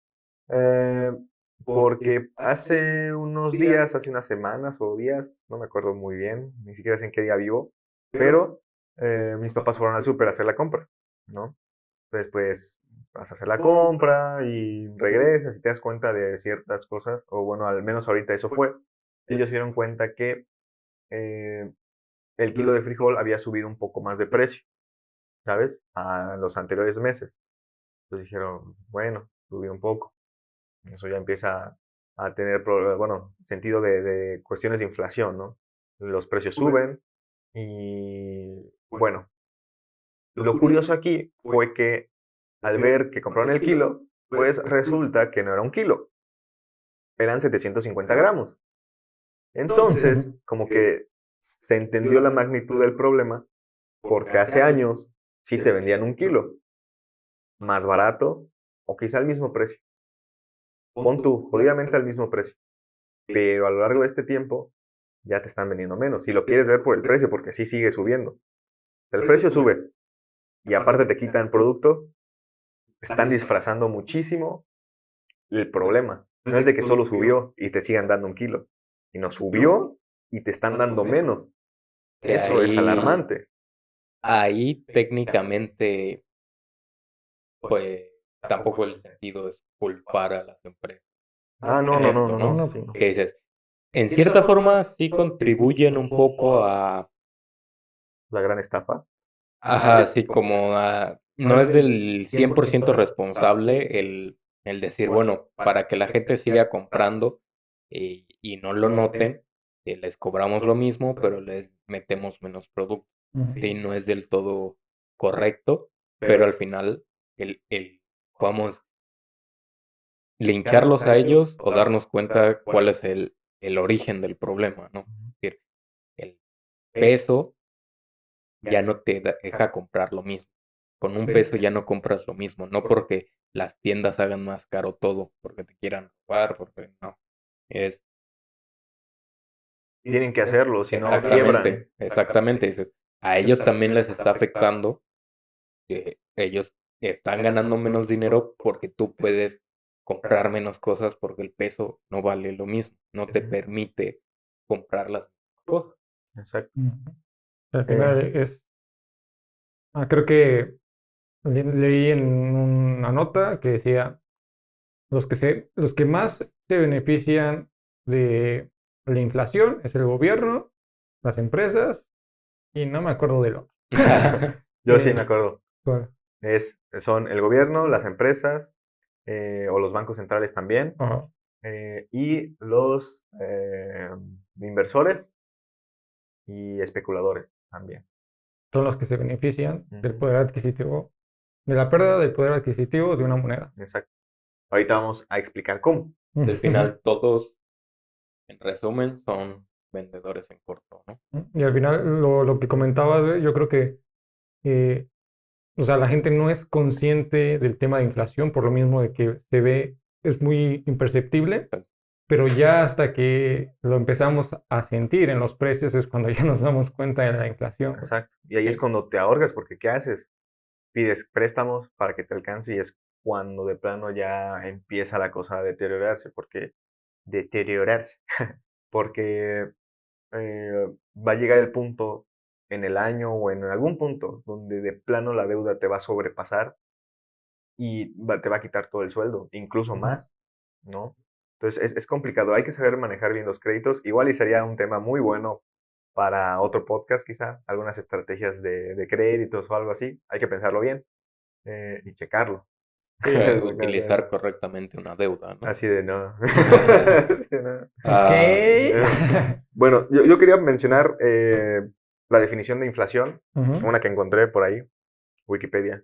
Eh, Porque hace unos días, hace unas semanas o días, no me acuerdo muy bien, ni siquiera sé en qué día vivo, pero mis papás fueron al súper a hacer la compra, ¿no? Entonces, pues vas a hacer la compra y regresas y te das cuenta de ciertas cosas, o bueno, al menos ahorita eso fue. Ellos se dieron cuenta que eh, el kilo de frijol había subido un poco más de precio, ¿sabes? A los anteriores meses. Entonces dijeron, bueno, subió un poco. Eso ya empieza a tener, bueno, sentido de cuestiones de inflación, ¿no? Los precios suben y, bueno, lo curioso aquí fue que al ver que compraron el kilo, pues resulta que no era un kilo, eran 750 gramos. Entonces, como que se entendió la magnitud del problema porque hace años sí te vendían un kilo. más barato o quizá al mismo precio. Pon tú, jodidamente al mismo precio. Pero a lo largo de este tiempo ya te están vendiendo menos. Si lo quieres ver por el precio, porque sí sigue subiendo. El precio sube y aparte te quitan producto, están disfrazando muchísimo el problema. No es de que solo subió y te sigan dando 1 kilo, sino subió y te están dando menos. Que Eso es alarmante. ahí técnicamente, pues tampoco el sentido es culpar a las empresas Ah, no, en no, no, esto, no, ¿no? no. No, Sí. Que dices, en cierta forma sí contribuyen un poco a, La gran estafa. ajá, así como a, no es del 100% responsable el decir, bueno, para que la gente siga comprando y no lo noten, les cobramos lo mismo, pero les metemos menos producto. ujú. Sí, no es del todo correcto, pero al final vamos lincharlos a ellos o darnos cuenta cuál es el origen del problema, ¿no? Es decir, el peso ya no te deja comprar lo mismo. Con un peso ya no compras lo mismo, no porque las tiendas hagan más caro todo, porque te quieran robar, porque no. Es Tienen que hacerlo, si no quiebran. exactamente, exactamente. Dices, a ellos también les está afectando que ellos están ganando menos dinero porque tú puedes comprar menos cosas porque el peso no vale lo mismo, no te permite comprar las cosas. Exacto. Ujú. Al final creo que leí en una nota que decía, los que más se benefician de la inflación es el gobierno, las empresas y no me acuerdo del otro. Yo sí me acuerdo. ¿Cuál? Son el gobierno, las empresas o los bancos centrales también Ajá. y los inversores y especuladores también. Son los que se benefician del Ujú. poder adquisitivo, de la pérdida del poder adquisitivo de una moneda. Exacto. Ahorita vamos a explicar cómo. Al final todos, en resumen, son vendedores en corto, ¿no? Y al final, lo que comentabas, yo creo que eh, o sea, la gente no es consciente del tema de inflación por lo mismo de que se ve, es muy imperceptible, pero ya hasta que lo empezamos a sentir en los precios es cuando ya nos damos cuenta de la inflación. Exacto. Y ahí es Sí. cuando te ahorgas, porque ¿qué haces? Pides préstamos para que te alcance y es cuando de plano ya empieza la cosa a deteriorarse, deteriorarse, porque va a llegar el punto en el año o en algún punto donde de plano la deuda te va a sobrepasar y te va a quitar todo el sueldo, incluso más, ¿no? Entonces es complicado, hay que saber manejar bien los créditos. Igual y sería un tema muy bueno para otro podcast quizá, algunas estrategias de créditos o algo así. Hay que pensarlo bien y checarlo. Sí, utilizar correctamente una deuda, ¿no? Así de no. Sí, no. Ok. Bueno, yo quería mencionar la definición de inflación, Ujú. una que encontré por ahí, Wikipedia.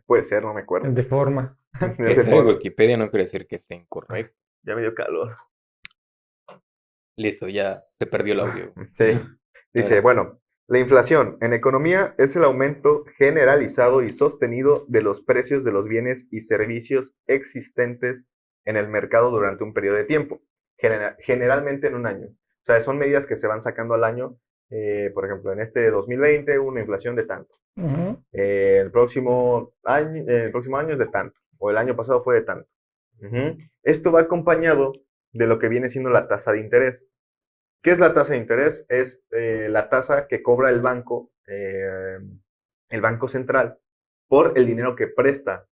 Puede ser, no me acuerdo. De forma. Que sea de Wikipedia no quiere decir que esté incorrecto. Ya me dio calor. Listo, ya se perdió el audio. Sí. Dice, bueno, la inflación en economía es el aumento generalizado y sostenido de los precios de los bienes y servicios existentes en el mercado durante un periodo de tiempo, generalmente en un año. O sea, son medidas que se van sacando al año. Por ejemplo, en este 2020 hubo una inflación de tanto. Ujú. El próximo año es de tanto. O el año pasado fue de tanto. Ujú. Esto va acompañado de lo que viene siendo la tasa de interés. ¿Qué es la tasa de interés? Es la tasa que cobra el Banco Central, por el dinero que presta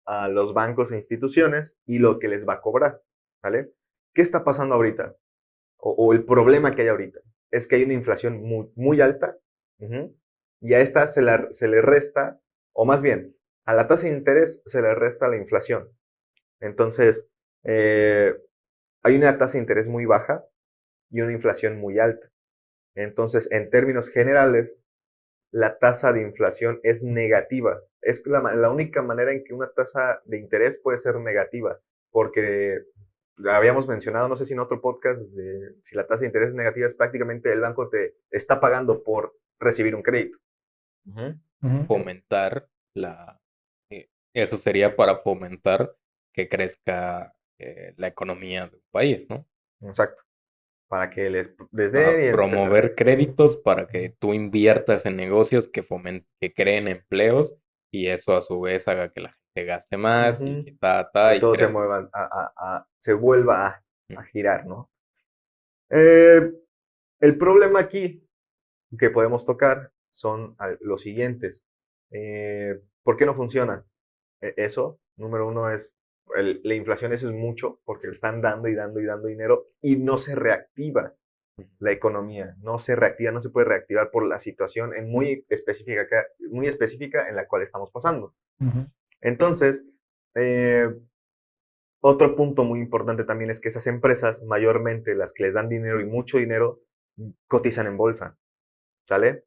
a los bancos e instituciones y lo que les va a cobrar, ¿vale? ¿Qué está pasando ahorita? O el problema que hay ahorita es que hay una inflación muy, muy alta, ujú, y a esta se le resta, o más bien, a la tasa de interés se le resta la inflación. Entonces, eh, hay una tasa de interés muy baja y una inflación muy alta. Entonces, en términos generales, la tasa de inflación es negativa. Es la única manera en que una tasa de interés puede ser negativa, porque habíamos mencionado, no sé si en otro podcast, si la tasa de interés es negativa, es prácticamente el banco te está pagando por recibir un crédito. Ujú. Ujú. Fomentar la eso sería para fomentar que crezca la economía del país, ¿no? Exacto. Para que les Ajá, den y etcétera. promover créditos para que tú inviertas en negocios que creen empleos y eso a su vez haga que la gente gaste más y Ujú. Y y todo se crezca. mueva, se vuelva Mm. a girar, ¿no? Eh, el problema aquí que podemos tocar son los siguientes. ¿Por qué no funciona? Eso, número uno, es la inflación, eso es mucho, porque le están dando y dando y dando dinero y no se reactiva la economía, no se reactiva, no se puede reactivar por la situación muy específica en la cual estamos pasando. Ujú. Entonces, eh, otro punto muy importante también es que esas empresas, mayormente las que les dan dinero y mucho dinero, cotizan en bolsa, ¿sale?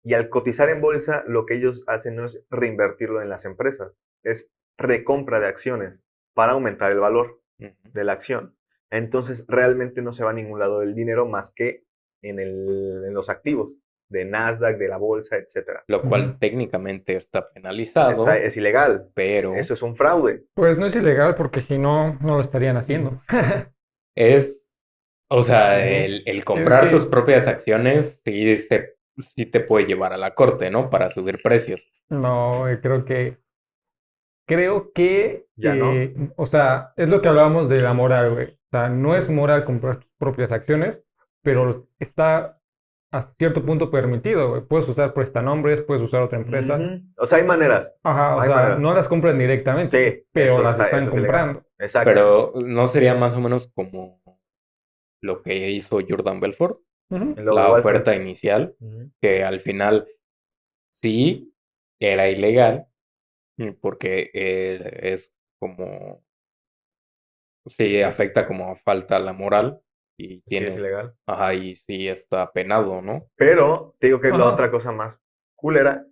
Y al cotizar en bolsa, lo que ellos hacen no es reinvertirlo en las empresas, es recompra de acciones para aumentar el valor Ujú. de la acción. Entonces, realmente no se va a ningún lado del dinero más que en los activos de Nasdaq, de la bolsa, etcétera. Lo Ujú. cual técnicamente está penalizado, Es ilegal. pero Eso es un fraude. Pues no es ilegal porque si no, no lo estarían haciendo. es, o sea, Ujú. el Es comprar tus que propias acciones sí te puede llevar a la corte, ¿no? Para subir precios. no, creo que, Ya no. o sea, es lo que hablábamos de la moral, güey. O sea, no es moral comprar tus propias acciones, pero está hasta cierto punto permitido, güey. Puedes usar prestanombres, puedes usar otra empresa. Ujú. O sea, hay maneras. Ajá, o Hay sea, maneras. no las compran directamente, Sí, pero las están eso es ilegal. comprando. Exacto. Pero no sería más o menos como lo que hizo Jordan Belfort, Ujú. El lobo de la Wall Street. oferta inicial, Ujú. que al final sí era ilegal, porque es como, sí afecta como falta a la moral y Sí, es tiene, ilegal. ajá, y sí está penado, ¿no? Pero te digo que es la Ajá. otra cosa más culera,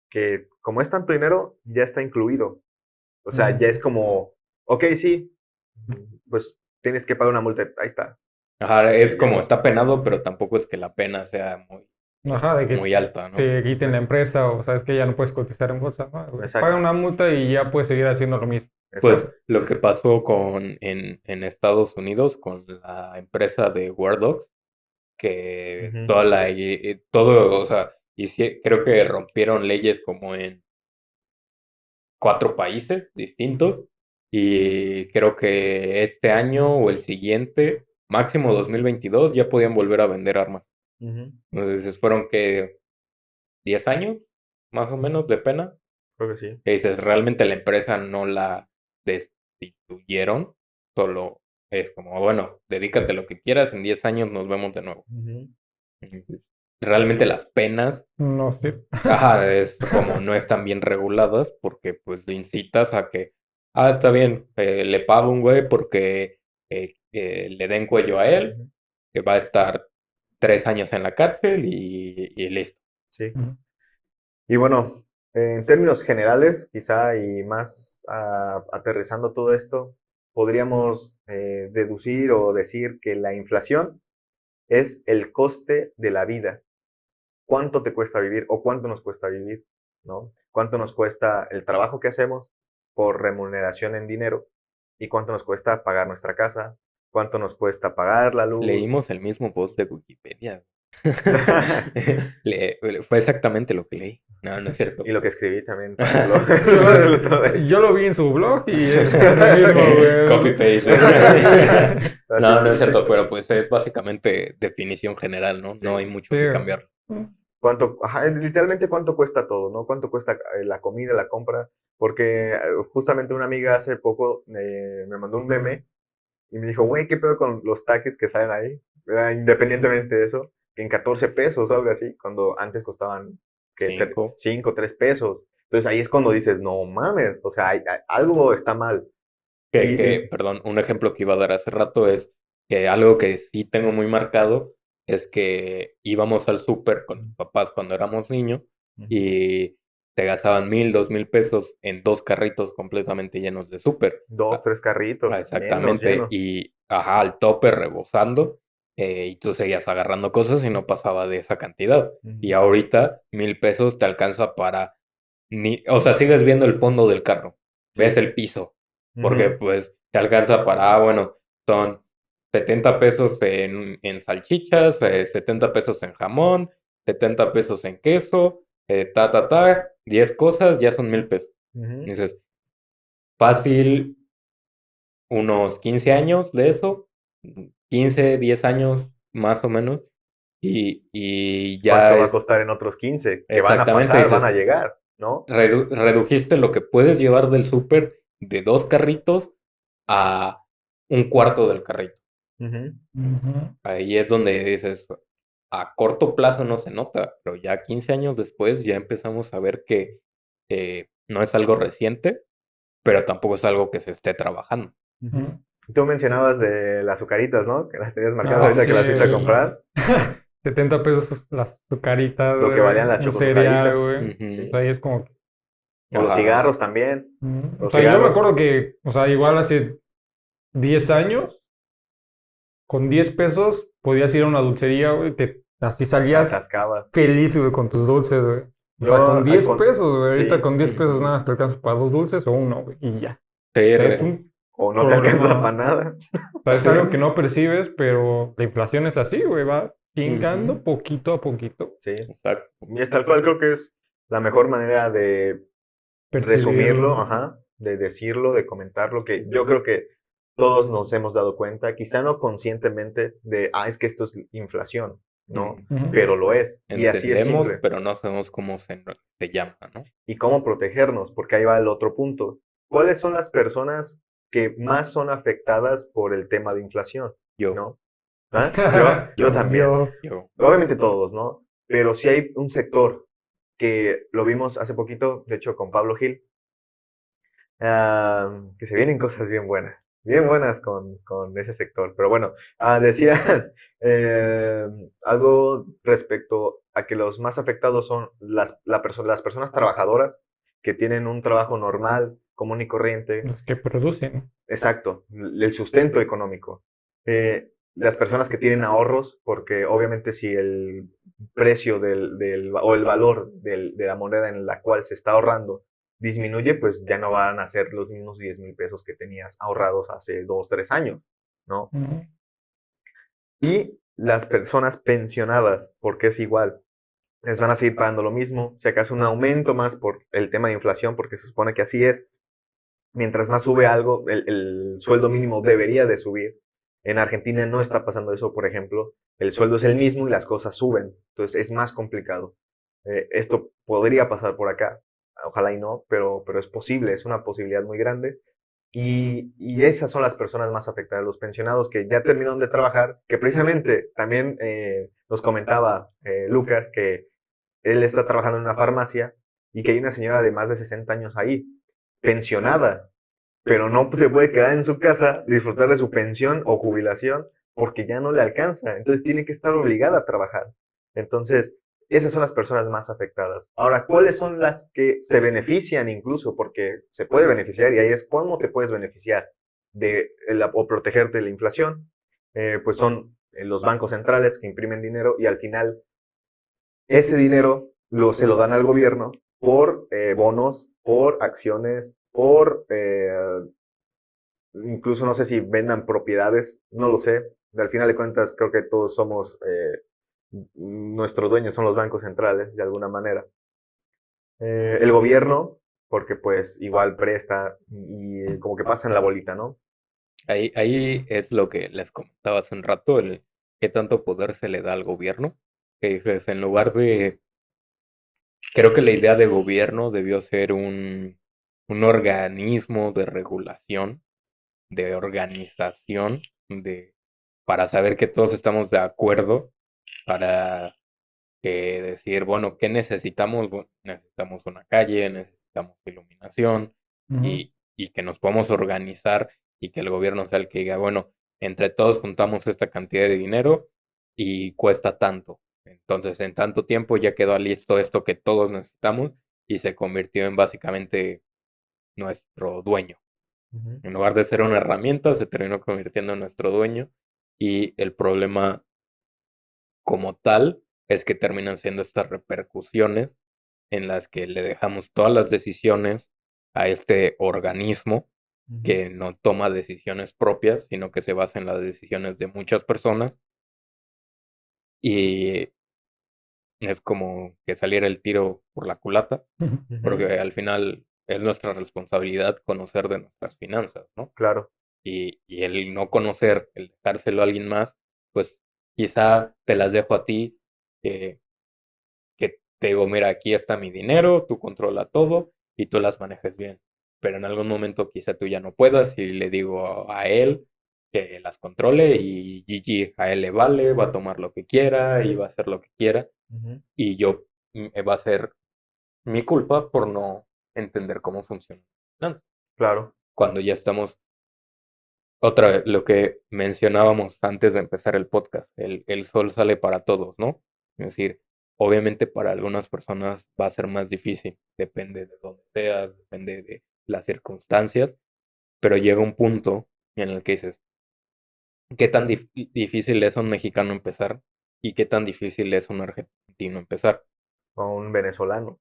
que como es tanto dinero, ya está incluido. O sea, ya es Ujú. como, ok, sí, pues tienes que pagar una multa. Ahí está. Ajá, es Y ya. como está penado, pero tampoco es que la pena sea Ajá, de que muy alta, ¿no? te quiten la Exacto. empresa o sabes que ya no puedes cotizar en bolsa, ¿no? Paga Exacto. una multa y ya puedes seguir haciendo lo mismo. Pues Exacto. lo que pasó en Estados Unidos con la empresa de War Dogs, que Ujú. todo, o sea, creo que rompieron leyes como en 4 países distintos y creo que este año o el siguiente, máximo 2022, ya podían volver a vender armas. Ujú. Entonces fueron que 10 años más o menos de pena. Creo que sí. Que dices, realmente la empresa no la destituyeron, solo es como, bueno, dedícate a lo que quieras, en 10 años nos vemos de nuevo. Ujú. Entonces, realmente las penas, No sé. ajá, es como no están bien reguladas porque pues le incitas a que, está bien, le pago a un güey porque le den cuello a él, Ujú. que va a estar 3 años en la cárcel y listo. Sí. Ujú. Y bueno, en términos generales, quizá y más aterrizando todo esto, podríamos deducir o decir que la inflación es el coste de la vida. ¿Cuánto te cuesta vivir o cuánto nos cuesta vivir? ¿No? ¿Cuánto nos cuesta el trabajo que hacemos por remuneración en dinero? ¿Y cuánto nos cuesta pagar nuestra casa? ¿Cuánto nos cuesta pagar la luz? Leímos el mismo post de Wikipedia. Fue exactamente lo que leí. No, no es Y cierto. lo que escribí también para el blog. Yo El otro día. yo lo vi en su blog y es lo mismo, Copy güey. paste. Así No, no es fue. cierto, pero pues es básicamente definición general, ¿no? No hay Sí. mucho Sí, que güey. cambiar. ¿Cuánto, ajá, literalmente cuánto cuesta todo, ¿no? ¿Cuánto cuesta la comida, la compra? Porque justamente una amiga hace poco me mandó un meme y me dijo, güey, ¿qué pedo con los taquis que salen ahí? Independientemente de eso, que en 14 pesos o algo así, cuando antes costaban que 5. 5, 3 pesos. Entonces ahí es cuando dices, no mames, o sea, algo está mal. Y Perdón, un ejemplo que iba a dar hace rato es que algo que sí tengo muy marcado es que íbamos al súper con mis papás cuando éramos niños ujú, y te gastaban 1,000, 2,000 pesos en 2 carritos completamente llenos de súper. dos, Ah, tres carritos, llenos, exactamente, llenos. y ajá, al tope rebosando, y tú seguías agarrando cosas y no pasaba de esa cantidad. Y Ujú. ahorita 1,000 pesos te alcanza para o sea, sigues viendo el fondo del carro, ves Sí. el piso, porque Ujú. pues te alcanza para, bueno, son 70 pesos en salchichas, 70 pesos en jamón, 70 pesos en queso, 10 cosas, ya son 1000 pesos. Ujú. Dices, fácil, unos 15 años de eso, 15 10 años más o menos, y ya ¿Cuánto va a es costar en otros 15 que van a exactamente, pasar, van dices, a llegar, ¿no? redujiste lo que puedes llevar del súper de 2 carritos a un cuarto del carrito. Ujú. Ujú. Ahí es donde dices, a corto plazo no se nota, pero ya 15 años después ya empezamos a ver que no es algo reciente, pero tampoco es algo que se esté trabajando. Ujú. Ujú. Tú mencionabas de las azucaritas, ¿no? Que las tenías marcadas Ah, ahorita sí, que las fuiste a Sí. comprar. 70 pesos las azucaritas, Lo que valían güey. las Un cereal, chocosucaritas. güey. O Ujú. sea, ahí es como que... O los Ajá. cigarros también. O Los sea, yo me cigarros acuerdo que, o sea, igual hace 10 años, con 10 pesos podías ir a una dulcería, güey, así salías atascabas. feliz, güey, con tus dulces, güey. O sea, con Yo, 10 pesos, güey. Ahorita sí. con 10 pesos nada Ujú. más te alcanza para 2 dulces o uno, güey, y ya. O Sí, sea, es un O no te alcanza para problema. nada. O sea, es sí. algo que no percibes, pero la inflación es así, güey, va chingando Ujú. poquito a poquito. Sí. Exacto. Y es tal cual, creo que es la mejor manera de resumirlo, Percibirlo. ajá, de decirlo, de comentarlo, que yo creo que todos nos hemos dado cuenta, quizá no conscientemente, de, es que esto es inflación, ¿no? Ujú. Ujú. Pero lo es. Y así es Entendemos, simple. pero no sabemos cómo se llama, ¿no? Y cómo protegernos, porque ahí va el otro punto. ¿Cuáles son las personas que más son afectadas por el tema de inflación? Yo, ¿No? Yo yo, también. Yo. yo. Obviamente todos, ¿no? Pero sí hay un sector que lo vimos hace poquito, de hecho, con Pablo Gil, que se vienen cosas bien buenas con ese sector. Pero bueno, decía algo respecto a que los más afectados son las personas trabajadoras que tienen un trabajo normal, común y corriente, Los que producen. exacto, el sustento económico. Las personas que tienen ahorros, porque obviamente si el precio o el valor de la moneda en la cual se está ahorrando disminuye, pues ya no van a ser los mismos 10,000 pesos que tenías ahorrados hace 2, 3 años, ¿no? Ujú. Y las personas pensionadas, porque es igual, les van a seguir pagando lo mismo, si acaso un aumento más por el tema de inflación, porque se supone que así es, mientras más sube algo, el sueldo mínimo debería de subir. En Argentina no está pasando eso, por ejemplo. El sueldo es el mismo y las cosas suben. Entonces es más complicado. Esto podría pasar por acá. Ojalá y no, pero es posible, es una posibilidad muy grande. Y esas son las personas más afectadas, los pensionados que ya terminaron de trabajar, que precisamente también nos comentaba Lucas que él está trabajando en una farmacia y que hay una señora de más de 60 años ahí, pensionada, pero no se puede quedar en su casa, disfrutar de su pensión o jubilación, porque ya no le alcanza. Entonces tiene que estar obligada a trabajar. Entonces, esas son las personas más afectadas. Ahora, ¿cuáles son las que se benefician incluso? Porque se puede beneficiar y ahí es cómo te puedes beneficiar o protegerte de la inflación. Pues son los bancos centrales que imprimen dinero y al final ese dinero se lo dan al gobierno por bonos, por acciones, por incluso no sé si vendan propiedades, no lo sé. Al final de cuentas, creo que todos somos, nuestros dueños son los bancos centrales, de alguna manera. El gobierno, porque pues igual presta y como que pasan la bolita, ¿no? Ahí es lo que les comentaba hace un rato, el qué tanto poder se le da al gobierno. Que dices, en lugar de, creo que la idea de gobierno debió ser un organismo de regulación, de organización, para saber que todos estamos de acuerdo, para que decir, bueno, ¿qué necesitamos? Bueno, necesitamos una calle, necesitamos iluminación Ujú. y que nos podamos organizar y que el gobierno sea el que diga, bueno, entre todos juntamos esta cantidad de dinero y cuesta tanto. Entonces, en tanto tiempo ya quedó listo esto que todos necesitamos y se convirtió en básicamente nuestro dueño. Ujú. En lugar de ser una herramienta, se terminó convirtiendo en nuestro dueño y el problema como tal es que terminan siendo estas repercusiones en las que le dejamos todas las decisiones a este organismo que no toma decisiones propias, sino que se basa en las decisiones de muchas personas y es como que saliera el tiro por la culata, Ujú. porque al final es nuestra responsabilidad conocer de nuestras finanzas, ¿no? Claro. Y el no conocer, el dejárselo a alguien más, pues quizá te las dejo a ti, eh, que te digo, mira, aquí está mi dinero, tú controla todo y tú las manejes bien. Pero en algún momento quizá tú ya no puedas y le digo a él que las controle y GG a él le vale, va a tomar lo que quiera y va a hacer lo que quiera Ujú. y yo va a ser mi culpa por no entender cómo funciona la finanza. Claro. Cuando ya estamos, otra vez, lo que mencionábamos antes de empezar el podcast, el sol sale para todos, ¿no? Es decir, obviamente para algunas personas va a ser más difícil, depende de dónde seas, depende de las circunstancias, pero llega un punto en el que dices, ¿qué tan difícil es a un mexicano empezar? ¿Y qué tan difícil es a un argentino empezar? O un venezolano.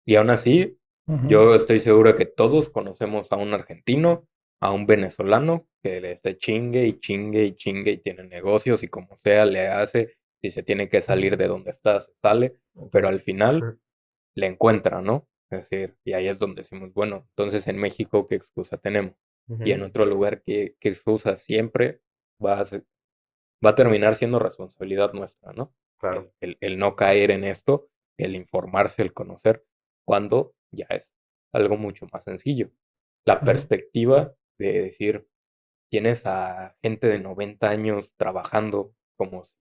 Y aún así, Ujú. yo estoy seguro que todos conocemos a un argentino, a un venezolano que le esté chingue y chingue y chingue y tiene negocios y como sea le hace, si se tiene que salir de donde está, se sale, pero al final le encuentra, ¿no? Es decir, y ahí es donde decimos, bueno, entonces en México, ¿qué excusa tenemos? Y en Ujú. otro lugar, ¿qué excusa siempre va a terminar siendo responsabilidad nuestra, ¿no? Claro. El no caer en esto, el informarse, el conocer, cuando ya es algo mucho más sencillo. La Ujú. perspectiva de decir, tienes a gente de 90 años trabajando como si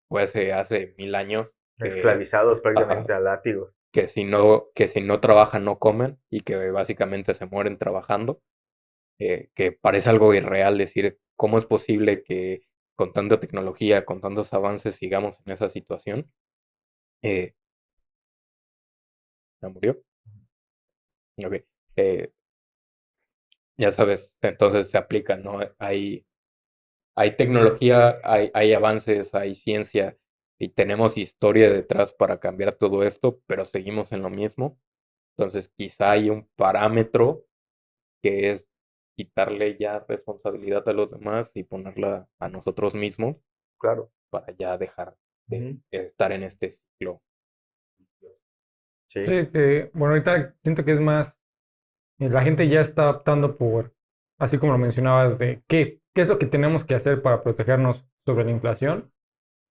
fuese hace 1000 años, Esclavizados ajá, prácticamente a látigos. que si no trabajan no comen y que básicamente se mueren trabajando, que parece algo irreal decir cómo es posible que con tanta tecnología, con tantos avances, sigamos en esa situación. Eh, ¿Ya murió? Ok. Eh, ya sabes, entonces se aplica, ¿no? Hay tecnología, hay avances, hay ciencia y tenemos historia detrás para cambiar todo esto, pero seguimos en lo mismo. Entonces quizá hay un parámetro que es quitarle ya responsabilidad a los demás y ponerla a nosotros mismos Claro. para ya dejar de Ujú. estar en este ciclo vicioso. Sí. Sí, que, bueno, ahorita siento que es más, la gente ya está optando por, así como lo mencionabas, de qué es lo que tenemos que hacer para protegernos sobre la inflación.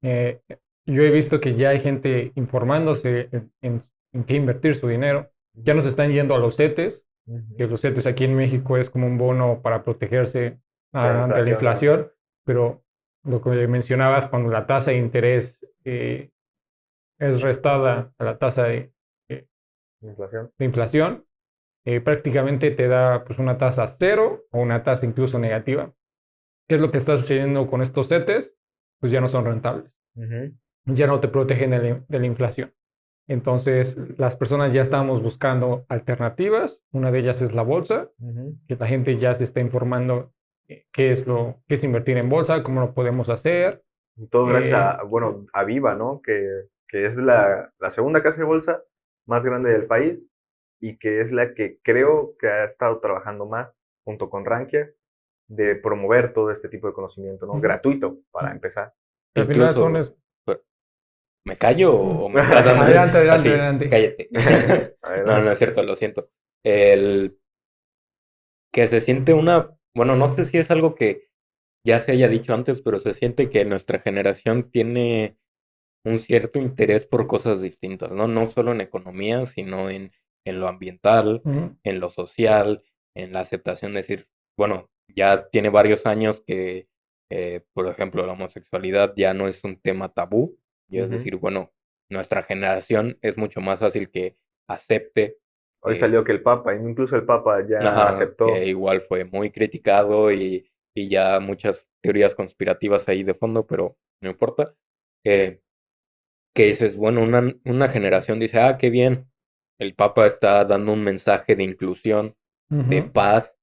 Eh, yo he visto que ya hay gente informándose en qué invertir su dinero. Ya Ujú. nos están yendo a los CETES, que Ujú. los CETES aquí en México es como un bono para protegerse De la ante la inflación, ¿no? inflación, pero lo que mencionabas, cuando la tasa de interés es restada a la tasa eh, Inflación. de inflación, prácticamente te da pues, una tasa cero o una tasa incluso negativa. ¿Qué es lo que está sucediendo con estos CETES? Pues ya no son rentables, Ujú. ya no te protegen de la inflación. Entonces, las personas ya estamos buscando alternativas. Una de ellas es la bolsa, Ujú. que la gente ya se está informando qué es invertir en bolsa, cómo lo podemos hacer. Y todo gracias Eh, a, bueno, a Viva, ¿no? Que es la segunda casa de bolsa más grande del país y que es la que creo que ha estado trabajando más, junto con Rankia, de promover todo este tipo de conocimiento, ¿no? ujú. Gratuito, para empezar. Al final son... Incluso, pues, ¿me callo o me estás dando Adelante, adelante, así? adelante. Cállate. No, no Adelante. es cierto, lo siento. El que se siente bueno, no sé si es algo que ya se haya dicho antes, pero se siente que nuestra generación tiene un cierto interés por cosas distintas, ¿no? No solo en economía, sino en lo ambiental, Ujú, en lo social, en la aceptación de decir, bueno, ya tiene varios años que, por ejemplo, la homosexualidad ya no es un tema tabú, y es Ujú. decir, bueno, nuestra generación es mucho más fácil que acepte, Hoy eh, salió que el Papa, incluso el Papa ya ajá, que aceptó. igual fue muy criticado y ya muchas teorías conspirativas ahí de fondo, pero no importa. Eh, que dices, bueno, una generación dice, ah, qué bien, el Papa está dando un mensaje de inclusión, de ujú. paz,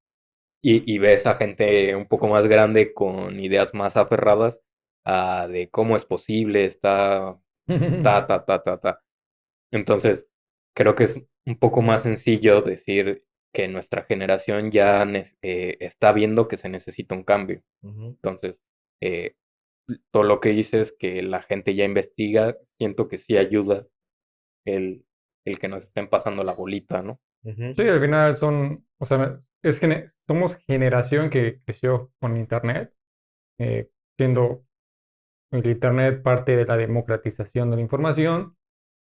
y ves a gente un poco más grande con ideas más aferradas de cómo es posible, está, ta, ta, ta, ta, ta. Entonces, creo que es un poco más sencillo decir que nuestra generación ya está viendo que se necesita un cambio. Ujú. Entonces, eh, todo lo que dices que la gente ya investiga, siento que sí ayuda el, el que nos estén pasando la bolita, ¿no? Ujú. Sí, al final o sea, somos generación que creció con Internet, siendo el Internet parte de la democratización de la información.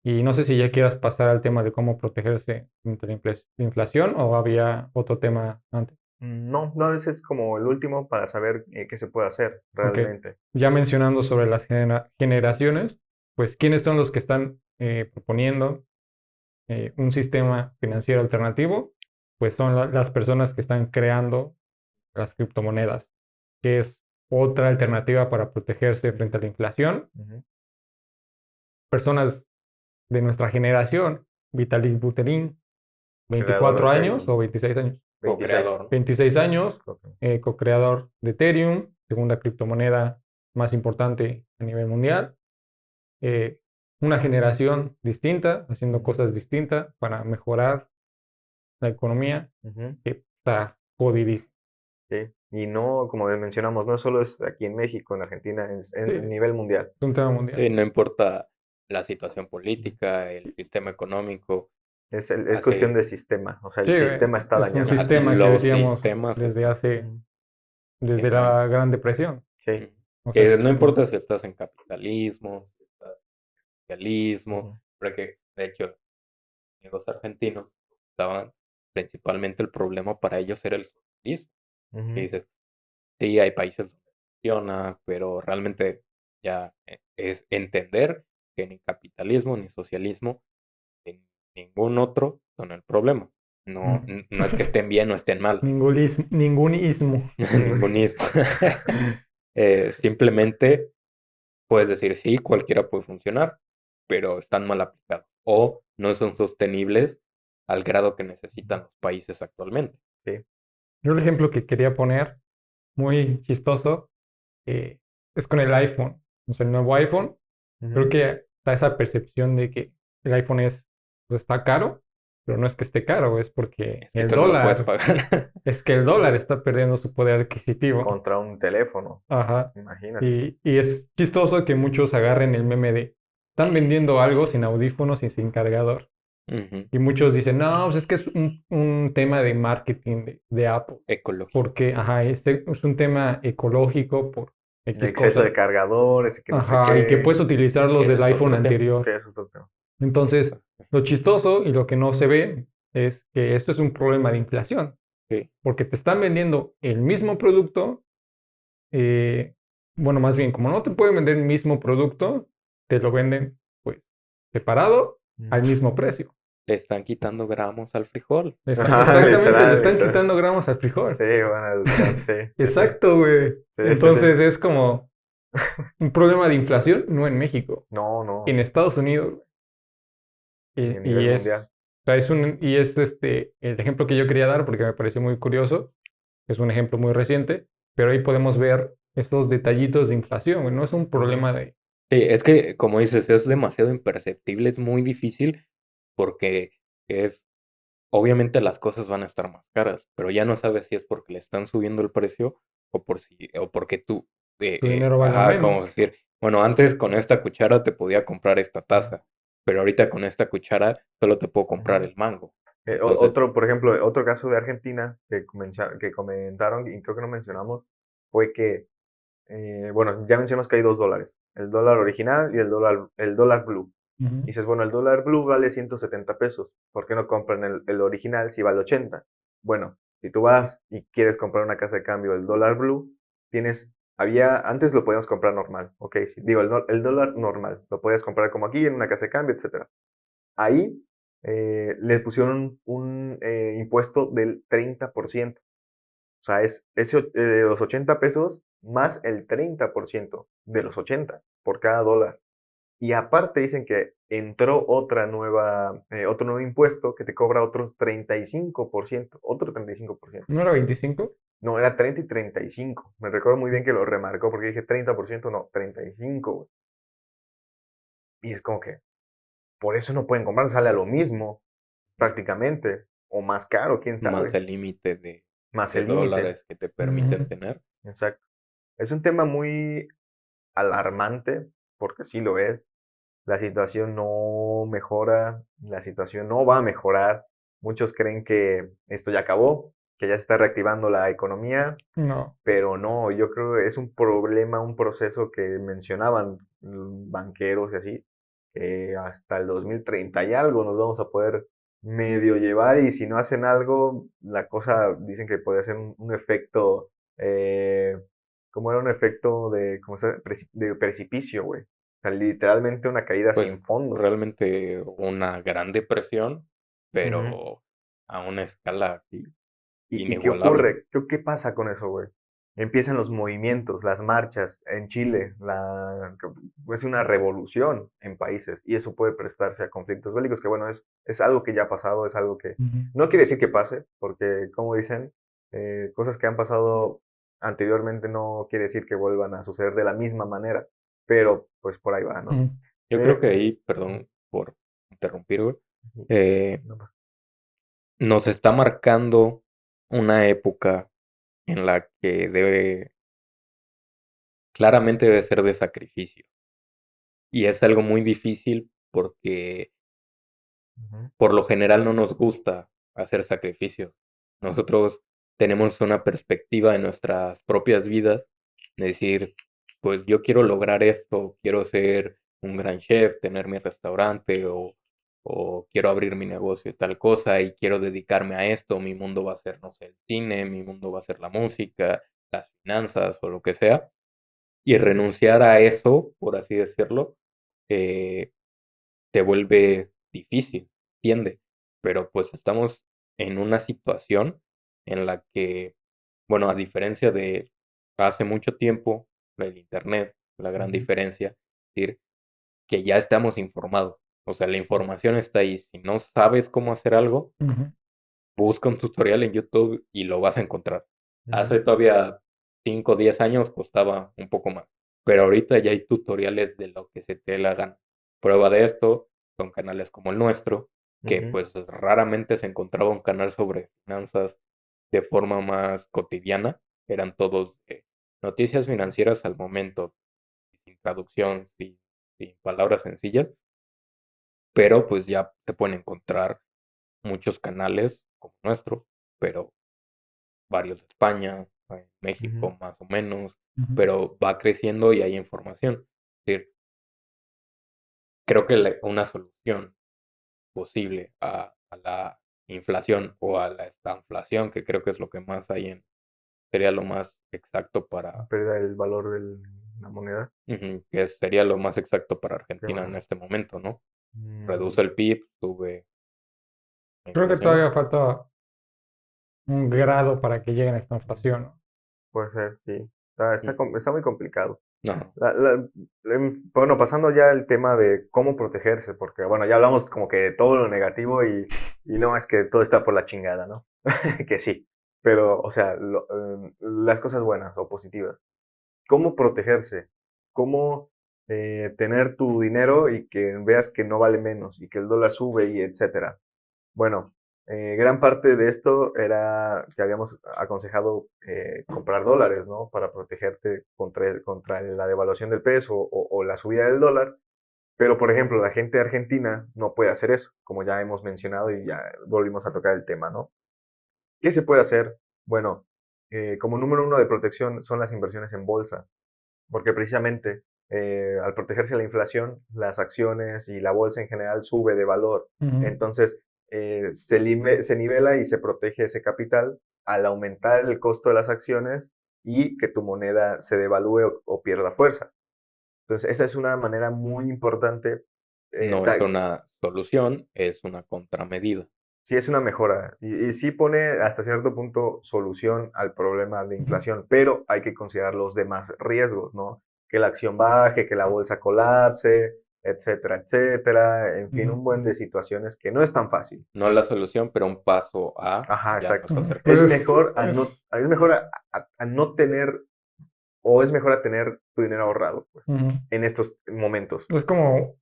Y no sé si ya quieras pasar al tema de cómo protegerse contra la inflación o había otro tema antes. No, no, ese es como el último para saber qué se puede hacer Ok, realmente. ya mencionando sobre las generaciones, pues ¿quiénes son los que están proponiendo un sistema financiero alternativo? Pues son las personas que están creando las criptomonedas, que es otra alternativa para protegerse frente a la inflación. Ujú. Personas de nuestra generación, Vitalik Buterin, Creador de 24 años Ethereum. o 26 años. 26. Co-creador, ¿no? 26 años, Ok. co-creador de Ethereum, segunda criptomoneda más importante a nivel mundial. Eh, una generación distinta, haciendo Ujú. cosas distintas para mejorar la economía, Ujú. que está jodidísima. Sí. Y no, como mencionamos, no solo es aquí en México, en Argentina, Sí, en es nivel mundial. un tema mundial. Sí, no importa la situación política, el sistema económico, Es cuestión hace de sistema. O sea, Sí, el sistema está es un dañado. sistema que los decíamos sistemas desde están Ujú. desde en mal. la Gran Depresión. Sí. Ujú. O sea, Que es no un importa problema. si estás en capitalismo, si estás en socialismo, Ujú. porque de hecho, los argentinos estaban principalmente el problema para ellos era el socialismo. Y Ujú. dices, sí, hay países donde funciona, pero realmente ya es entender que ni capitalismo ni socialismo ni ningún otro son el problema. No, Mm. no es que estén bien o estén mal, Ningún ismo. ningunismo. Simplemente puedes decir, sí, cualquiera puede funcionar, pero están mal aplicados o no son sostenibles al grado que necesitan los países actualmente. Sí. Yo el ejemplo que quería poner, muy chistoso, eh, es con el iPhone. O sea, el nuevo iPhone, creo Ujú. que está esa percepción de que el iPhone pues, está caro, pero no es que esté caro, es porque Es que tú no lo puedes pagar. es que el dólar está perdiendo su poder adquisitivo. Contra un teléfono. Ajá. Imagínate. Y es chistoso que muchos agarren el meme de, están vendiendo algo sin audífonos y sin cargador. Ujú. Y muchos dicen, no, pues es que es un tema de marketing de Apple, Ecológico. porque, ajá, es un tema ecológico por X Exceso de cosa. cargadores y que no sé Ajá, y que qué. puedes utilizar los Ese del es iPhone otro tema. Sí, anterior. eso es otro tema. Entonces, lo chistoso y lo que no se ve es que esto es un problema de inflación, Sí, porque te están vendiendo el mismo producto, eh, bueno, más bien, como no te pueden vender el mismo producto, te lo venden, pues, separado al Mm. mismo precio. le están quitando gramos al frijol. Ajá, Exactamente, le literal, están literal. quitando gramos al frijol. Sí, bueno, literal, sí, sí, sí. Exacto, güey. Sí, sí, sí. Entonces es como un problema de inflación, no en México, No, en no. Estados Unidos. Y a Y nivel mundial. o sea, y es el ejemplo que yo quería dar porque me pareció muy curioso. Es un ejemplo muy reciente, pero ahí podemos ver estos detallitos de inflación, güey. No es un Ujú. problema de, Sí, es que, como dices, es demasiado imperceptible, es muy difícil porque es, obviamente las cosas van a estar más caras, pero ya no sabes si es porque le están subiendo el precio o porque tú, tu dinero valga ajá, como menos. decir, bueno, antes con esta cuchara te podía comprar esta taza, pero ahorita con esta cuchara solo te puedo comprar Ujú. el mango. Entonces, Otro, por ejemplo, otro caso de Argentina que comentaron y creo que no mencionamos fue que, bueno, ya mencionamos que hay dos dólares, el dólar original y el dólar blue. Y Ujú. dices, bueno, el dólar blue vale 170 pesos, ¿por qué no compran el original si vale 80? Bueno, si tú vas y quieres comprar una casa de cambio del dólar blue, antes lo podíamos comprar normal, ok, sí, digo, el dólar normal, lo podías comprar como aquí en una casa de cambio, etcétera. Ahí le pusieron un impuesto del 30%. O sea, los 80 pesos más el 30% de los 80 por cada dólar. Y aparte dicen que entró otro nuevo impuesto que te cobra otros 35%, otro 35%. ¿No era 25? No, era 30 y 35. Me recuerdo muy bien que lo remarcó porque dije 30%, no, 35. Y es como que, por eso no pueden comprar, sale a lo mismo prácticamente, o más caro, quién Más sabe, el límite más de el límite, dólares que te permite Ujú. tener. exacto. Es un tema muy alarmante, porque sí lo es. La situación no mejora, la situación no va a mejorar. Muchos creen que esto ya acabó, que ya se está reactivando la economía, No. pero no, yo creo que es un problema, un proceso que mencionaban banqueros y así, que hasta el 2030 y algo nos vamos a poder medio llevar y si no hacen algo, la cosa dicen que puede ser un efecto, como era un efecto de, de precipicio, güey. O sea, literalmente una caída sin Pues fondo. realmente una gran depresión, Ujú. pero a una escala ¿Y qué inigualable. ocurre? ¿Qué pasa con eso, güey? Empiezan los movimientos, las marchas en Chile, es una revolución en países y eso puede prestarse a conflictos bélicos, que bueno, es algo que ya ha pasado, es algo que Ujú. no quiere decir que pase, porque como dicen, cosas que han pasado anteriormente no quiere decir que vuelvan a suceder de la misma manera, pero pues por ahí va, ¿no? Ujú. Yo creo Eh, que ahí, ujú, perdón por interrumpir, güey, ujú, eh, no pasa. nos está marcando una época en la que claramente debe ser de sacrificio. Y es algo muy difícil porque Ujú, por lo general no nos gusta hacer sacrificios. Nosotros tenemos una perspectiva en nuestras propias vidas de decir, pues yo quiero lograr esto, quiero ser un gran chef, tener mi restaurante o quiero abrir mi negocio de tal cosa y quiero dedicarme a esto, mi mundo va a ser, no sé, el cine, mi mundo va a ser la música, las finanzas o lo que sea. Y renunciar a eso, por así decirlo, eh, se vuelve difícil, tiende, pero pues estamos en una situación en la que, bueno, a diferencia de hace mucho tiempo, el internet, la gran ujú, diferencia, es decir, que ya estamos informados. O sea, la ujú, información está ahí. Si no sabes cómo hacer algo, Ujú. busca un tutorial en YouTube y lo vas a encontrar. ujú, Hace todavía 5 o 10 años costaba un poco más, pero ahorita ya hay tutoriales de lo que se te la gana. Prueba de esto son canales como el nuestro, que ujú, pues raramente se encontraba un canal sobre finanzas de forma más cotidiana. Eran todos de noticias financieras al momento, sin traducción, sin palabras sencillas, pero pues ya te pueden encontrar muchos canales como nuestro, pero varios de España, ujú. México más o menos, Ujú. pero va creciendo y hay información. Es decir, creo que una solución posible a la inflación o a la estanflación, que creo que es lo que más hay sería lo más exacto para, Pérdida del valor de la moneda. que sería lo más exacto para Qué Argentina en mal. este momento, ¿no? Mm, Reduce el PIB, sube la Creo que inflación. todavía falta un grado para que llegue a esta inflación, ¿no? puede ser, sí. Mm, Está muy complicado. No, Bueno, pasando ya al tema de cómo protegerse, porque bueno, ya hablamos como que de todo lo negativo y no es que todo está por la chingada, ¿no? Que sí, pero o sea, las cosas buenas o positivas. ¿Cómo protegerse? ¿Cómo tener tu dinero y que veas que no vale menos y que el dólar sube y etcétera? Bueno, gran parte de esto era que habíamos aconsejado comprar dólares, ¿no? Para protegerte contra la devaluación del peso o la subida del dólar. Pero, por ejemplo, la gente de Argentina no puede hacer eso, como ya hemos mencionado y ya volvimos a tocar el tema, ¿no? ¿Qué se puede hacer? Bueno, como número uno de protección son las inversiones en bolsa, porque precisamente al protegerse de la inflación, las acciones y la bolsa en general sube de valor. Ujú. Entonces, se nivela y se protege ese capital al aumentar el costo de las acciones y que tu moneda se devalúe o pierda fuerza. Entonces, esa es una manera muy importante. no es una solución, es una contramedida. Sí, es una mejora y sí pone hasta cierto punto solución al problema de Ujú. inflación, pero hay que considerar los demás riesgos, ¿no? Que la acción baje, que la bolsa colapse, etcétera, etcétera. En fin, Ujú. un buen de situaciones que no es tan fácil. No la solución, pero un paso a Ajá, ya nos exacto. Ujú. Es Pues mejor es, es mejor a no tener, o es mejor a tener tu dinero ahorrado, pues, ujú. en estos momentos. Es como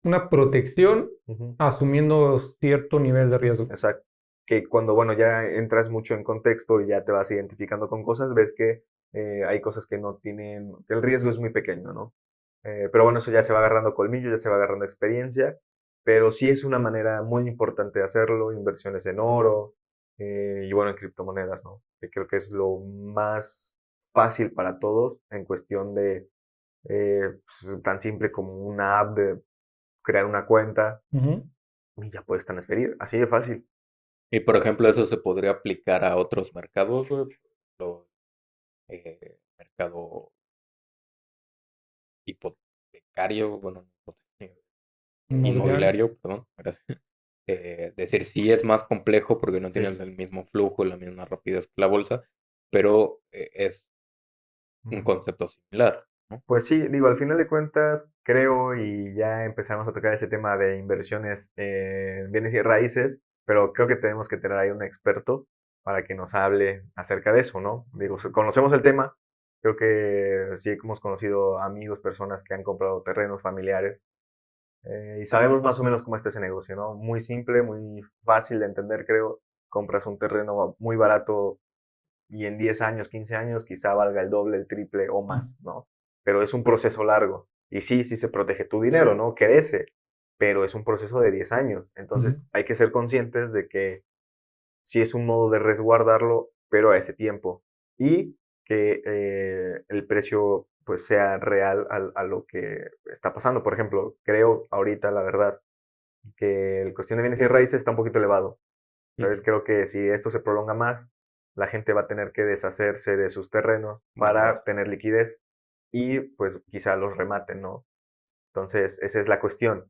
una protección Ujú. asumiendo cierto nivel de riesgo. Exacto. Que cuando, bueno, ya entras mucho en contexto y ya te vas identificando con cosas, ves que hay cosas que no tienen, que el riesgo es muy pequeño, ¿no? Pero bueno, eso ya se va agarrando colmillo, ya se va agarrando experiencia, pero sí es una manera muy importante de hacerlo, inversiones en oro y bueno, en criptomonedas, ¿no? Que creo que es lo más fácil para todos en cuestión de pues, tan simple como una app de crear una cuenta Ujú. y ya puedes transferir, así de fácil. Y por ejemplo, eso se podría aplicar a otros mercados, güey. Por ejemplo, mercado hipotecario, bueno, no hipotecario, Inmobiliario. inmobiliario, perdón, gracias. Decir, sí es más complejo porque no Sí. tienes el mismo flujo, la misma rapidez que la bolsa, pero es un Ujú. concepto similar, ¿no? Pues sí, digo, al final de cuentas, creo y ya empezamos a tocar ese tema de inversiones en bienes y raíces, pero creo que tenemos que tener ahí un experto para que nos hable acerca de eso, ¿no? Digo, conocemos el tema, creo que sí hemos conocido amigos, personas que han comprado terrenos familiares y sabemos más o menos cómo está ese negocio, ¿no? Muy simple, muy fácil de entender, creo. Compras un terreno muy barato y en 10 años, 15 años, quizá valga el doble, el triple o más, ¿no? Pero es un proceso largo. Y sí, sí se protege tu dinero, ¿no? Crece, pero es un proceso de 10 años. Entonces Ujú. hay que ser conscientes de que sí es un modo de resguardarlo, pero a ese tiempo. Y que el precio pues sea real a lo que está pasando. Por ejemplo, creo ahorita, la verdad, que el cuestión de bienes y raíces está un poquito elevado. ¿Sabes? Ujú. Creo que si esto se prolonga más, la gente va a tener que deshacerse de sus terrenos Vender. para tener liquidez y pues quizá los rematen, ¿no? Entonces, esa es la cuestión.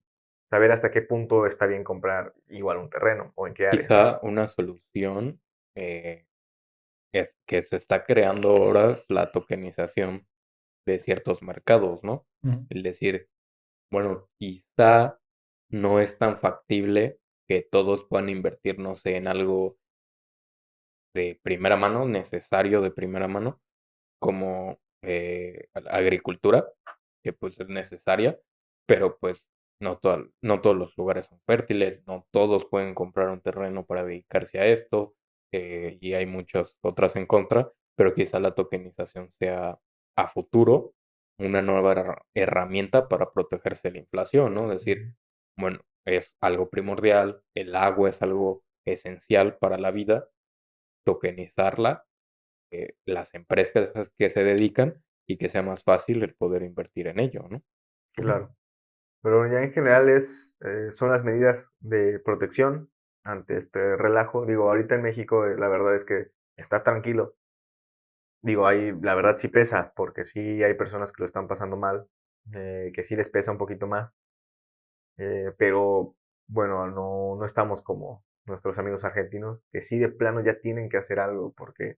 Saber hasta qué punto está bien comprar igual un terreno o en qué área. Quizá una solución eh, es que se está creando ahora la tokenización de ciertos mercados, ¿no? Ujú. Es decir, bueno, quizá no es tan factible que todos puedan invertir, no sé, en algo de primera mano, necesario de primera mano, como agricultura, que pues es necesaria, pero pues no todos los lugares son fértiles, no todos pueden comprar un terreno para dedicarse a esto, y hay muchas otras en contra, pero quizá la tokenización sea a futuro una nueva herramienta para protegerse de la inflación, ¿no? Es decir, bueno, es algo primordial, el agua es algo esencial para la vida, tokenizarla, las empresas que se dedican y que sea más fácil el poder invertir en ello, ¿no? Claro. Pero ya en general son las medidas de protección ante este relajo. Digo, ahorita en México la verdad es que está tranquilo. Digo, la verdad sí pesa, porque sí hay personas que lo están pasando mal, que sí les pesa un poquito más. Pero bueno, no estamos como nuestros amigos argentinos, que sí de plano ya tienen que hacer algo, porque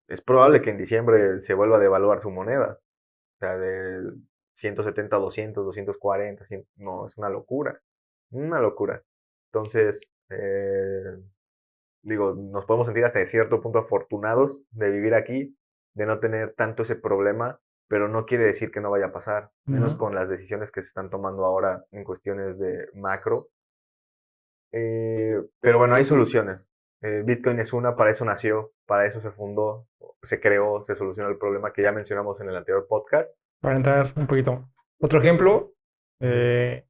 es probable que en diciembre se vuelva a devaluar su moneda. O sea, de 170, 200, 240, 100, no, es una locura. Una locura. Entonces, digo, nos podemos sentir hasta cierto punto afortunados de vivir aquí, de no tener tanto ese problema, pero no quiere decir que no vaya a pasar, menos Ujú. con las decisiones que se están tomando ahora en cuestiones de macro. Pero bueno, hay soluciones. Bitcoin es una, para eso nació, para eso se fundó, se creó, se solucionó el problema que ya mencionamos en el anterior podcast. Para entrar un poquito. Otro ejemplo, Ujú, eh,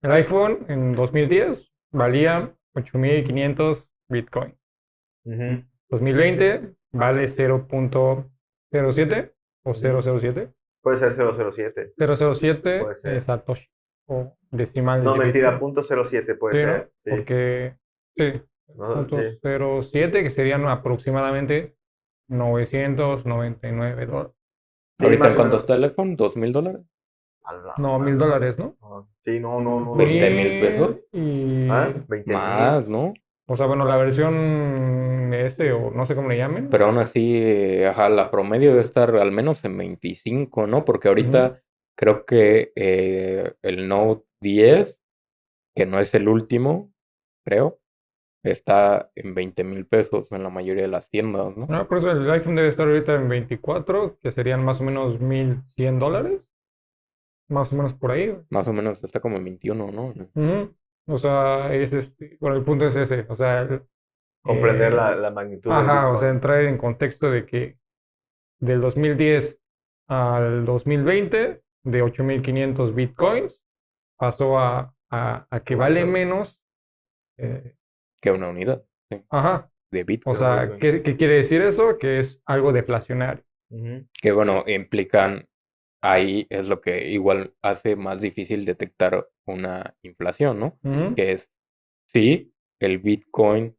el iPhone en 2010 valía 8.500 Bitcoin. ujú, 2020 vale 0.07 o ujú. 007. Puede ser 007, 007 puede ser. Satoshi o decimal No, de mentira, Bitcoin. punto 07 puede Sí, ¿no? ser, sí. Porque sí, No, punto sí. 07 que serían aproximadamente $999. Sí, Ahorita en más o cuánto menos. está el iPhone, $2,000, A la No, madre. $1.000, ¿no? No, sí, no lo sé. $20,000, 1.000 y... ¿Ah? 20,000. más, ¿no? O sea, bueno, la versión S o no sé cómo le llamen. Pero aún así, ajá, la promedio debe estar al menos en 25, ¿no? Porque Ujú. ahorita creo que el Note 10, que no es el último, creo, está en $20,000 en la mayoría de las tiendas, ¿no? No, por eso el iPhone debe estar ahorita en 24, que serían más o menos $1.100. más o menos por ahí, güey. Más o menos está como en 21, ¿no? Ujú. O sea, bueno, el punto es ese, o sea, Comprender eh, la magnitud del ajá, o sea, Bitcoin. entrar en contexto de que del 2010 al 2020, de 8.500 bitcoins, pasó a que vale menos. Que una unidad, sí, Ajá, de o Bitcoin. Pero sea, Bitcoin. ¿qué quiere decir eso? Que es algo deflacionario. Ujú. Que bueno, implican, ahí es lo que igual hace más difícil detectar una inflación, ¿no? Ujú, Que es, sí, el Bitcoin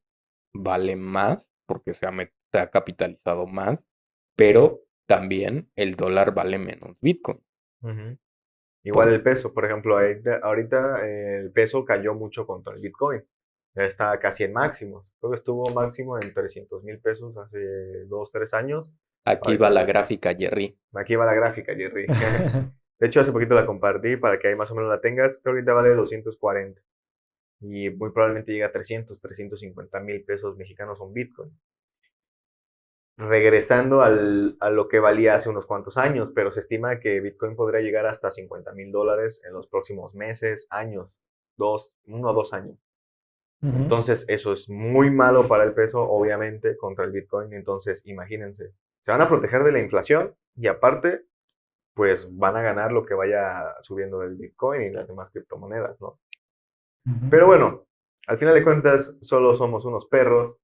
vale más porque se ha capitalizado más, pero también el dólar vale menos Bitcoin. Ujú. Igual Por, el peso, por ejemplo, ahorita el peso cayó mucho contra el Bitcoin. Ya está casi en máximos. Creo que estuvo máximo en 300,000 pesos hace 2, 3 años. aquí va Ahorita, la gráfica, Jerry. aquí va la gráfica, Jerry. De hecho, hace poquito la compartí para que ahí más o menos la tengas. Creo que ahorita vale 240. Y muy probablemente llega a 350,000 pesos mexicanos un Bitcoin. Regresando a lo que valía hace unos cuantos años, pero se estima que Bitcoin podría llegar hasta $50,000 en los próximos meses, años, 1 o 2 años. Ujú. Entonces, eso es muy malo para el peso, obviamente, contra el Bitcoin. Entonces, imagínense, se van a proteger de la inflación y aparte, pues van a ganar lo que vaya subiendo el Bitcoin y las demás criptomonedas, ¿no? Pero bueno, al final de cuentas, solo somos unos perros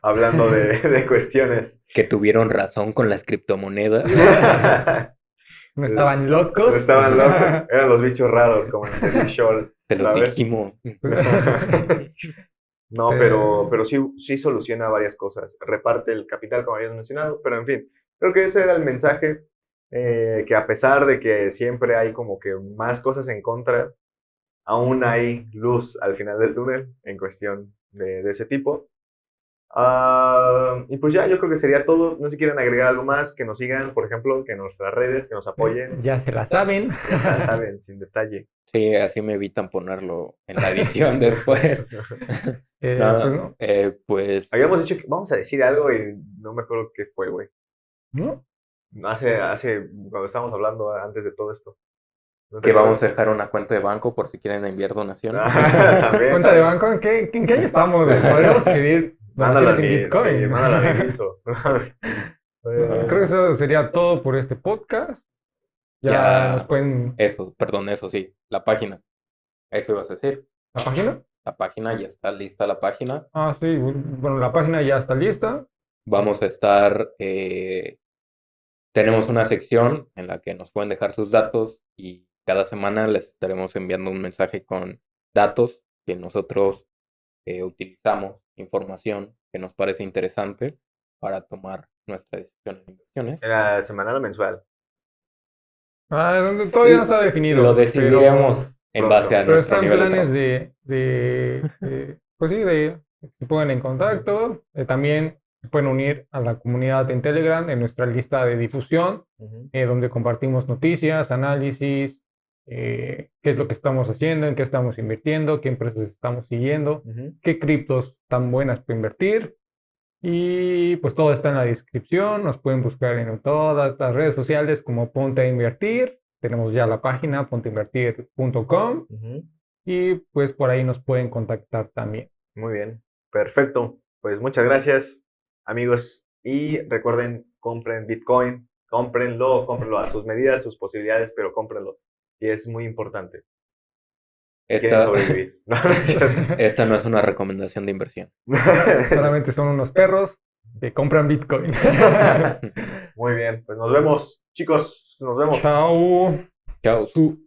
hablando de cuestiones. Que tuvieron razón con las criptomonedas. No estaban locos. Estaban locos. Eran los bichos raros, como en The Big Short, Se los ¿sabes? dijimos. No, pero sí soluciona varias cosas. Reparte el capital, como habías mencionado, pero en fin, creo que ese era el mensaje, que a pesar de que siempre hay como que más cosas en contra, aún hay luz al final del túnel en cuestión de ese tipo. Y pues ya, yo creo que sería todo. No sé si quieren agregar algo más, que nos sigan, por ejemplo, que en nuestras redes, que nos apoyen. Ya se la saben. Ya se la saben, sin detalle. Sí, así me evitan ponerlo en la edición después. Pues No, no, pues Habíamos dicho que vamos a decir algo y no me acuerdo qué fue, güey. ¿no? Cuando estábamos hablando antes de todo esto. ¿No te que vamos a acuerdas? dejar una cuenta de banco por si quieren enviar donaciones. También, Cuenta de también. banco, ¿en qué año estamos? Podríamos pedir Mándala a donaciones en mi, sí, Bitcoin. mándala a mi Bitso. Creo que eso sería todo por este podcast. Ya nos Ya, pueden. eso, perdón, eso sí, la página. Eso ibas a decir. ¿La página? La página, ya está lista la página. Ah, sí, bueno, la página ya está lista. Vamos a estar, tenemos una sección en la que nos pueden dejar sus datos y cada semana les estaremos enviando un mensaje con datos que nosotros utilizamos, información que nos parece interesante para tomar nuestra decisión en inversiones. ¿Era semanal o mensual? Todavía no está Lo definido, decidiremos en base a Pronto. pero nuestro está en nivel de planes trabajo. pues sí, de que se pongan en contacto. También se pueden unir a la comunidad en Telegram, en nuestra lista de difusión, Ujú. donde compartimos noticias, análisis, qué es lo que estamos haciendo, en qué estamos invirtiendo, qué empresas estamos siguiendo, Ujú. qué criptos tan buenas para invertir. Y pues todo está en la descripción. Nos pueden buscar en todas las redes sociales como Ponte a Invertir. Tenemos ya la página ponteinvertir.com Ujú. y pues por ahí nos pueden contactar también. Muy bien, perfecto. Pues muchas gracias, amigos. Y recuerden, compren Bitcoin, cómprenlo a sus medidas, sus posibilidades, pero cómprenlo. Y es muy importante si quieren Esta, sobrevivir. No, no es cierto. esta no es una recomendación de inversión. Solamente son unos perros que compran Bitcoin. Muy bien, pues nos vemos, chicos, nos vemos. Chao. Chao, su.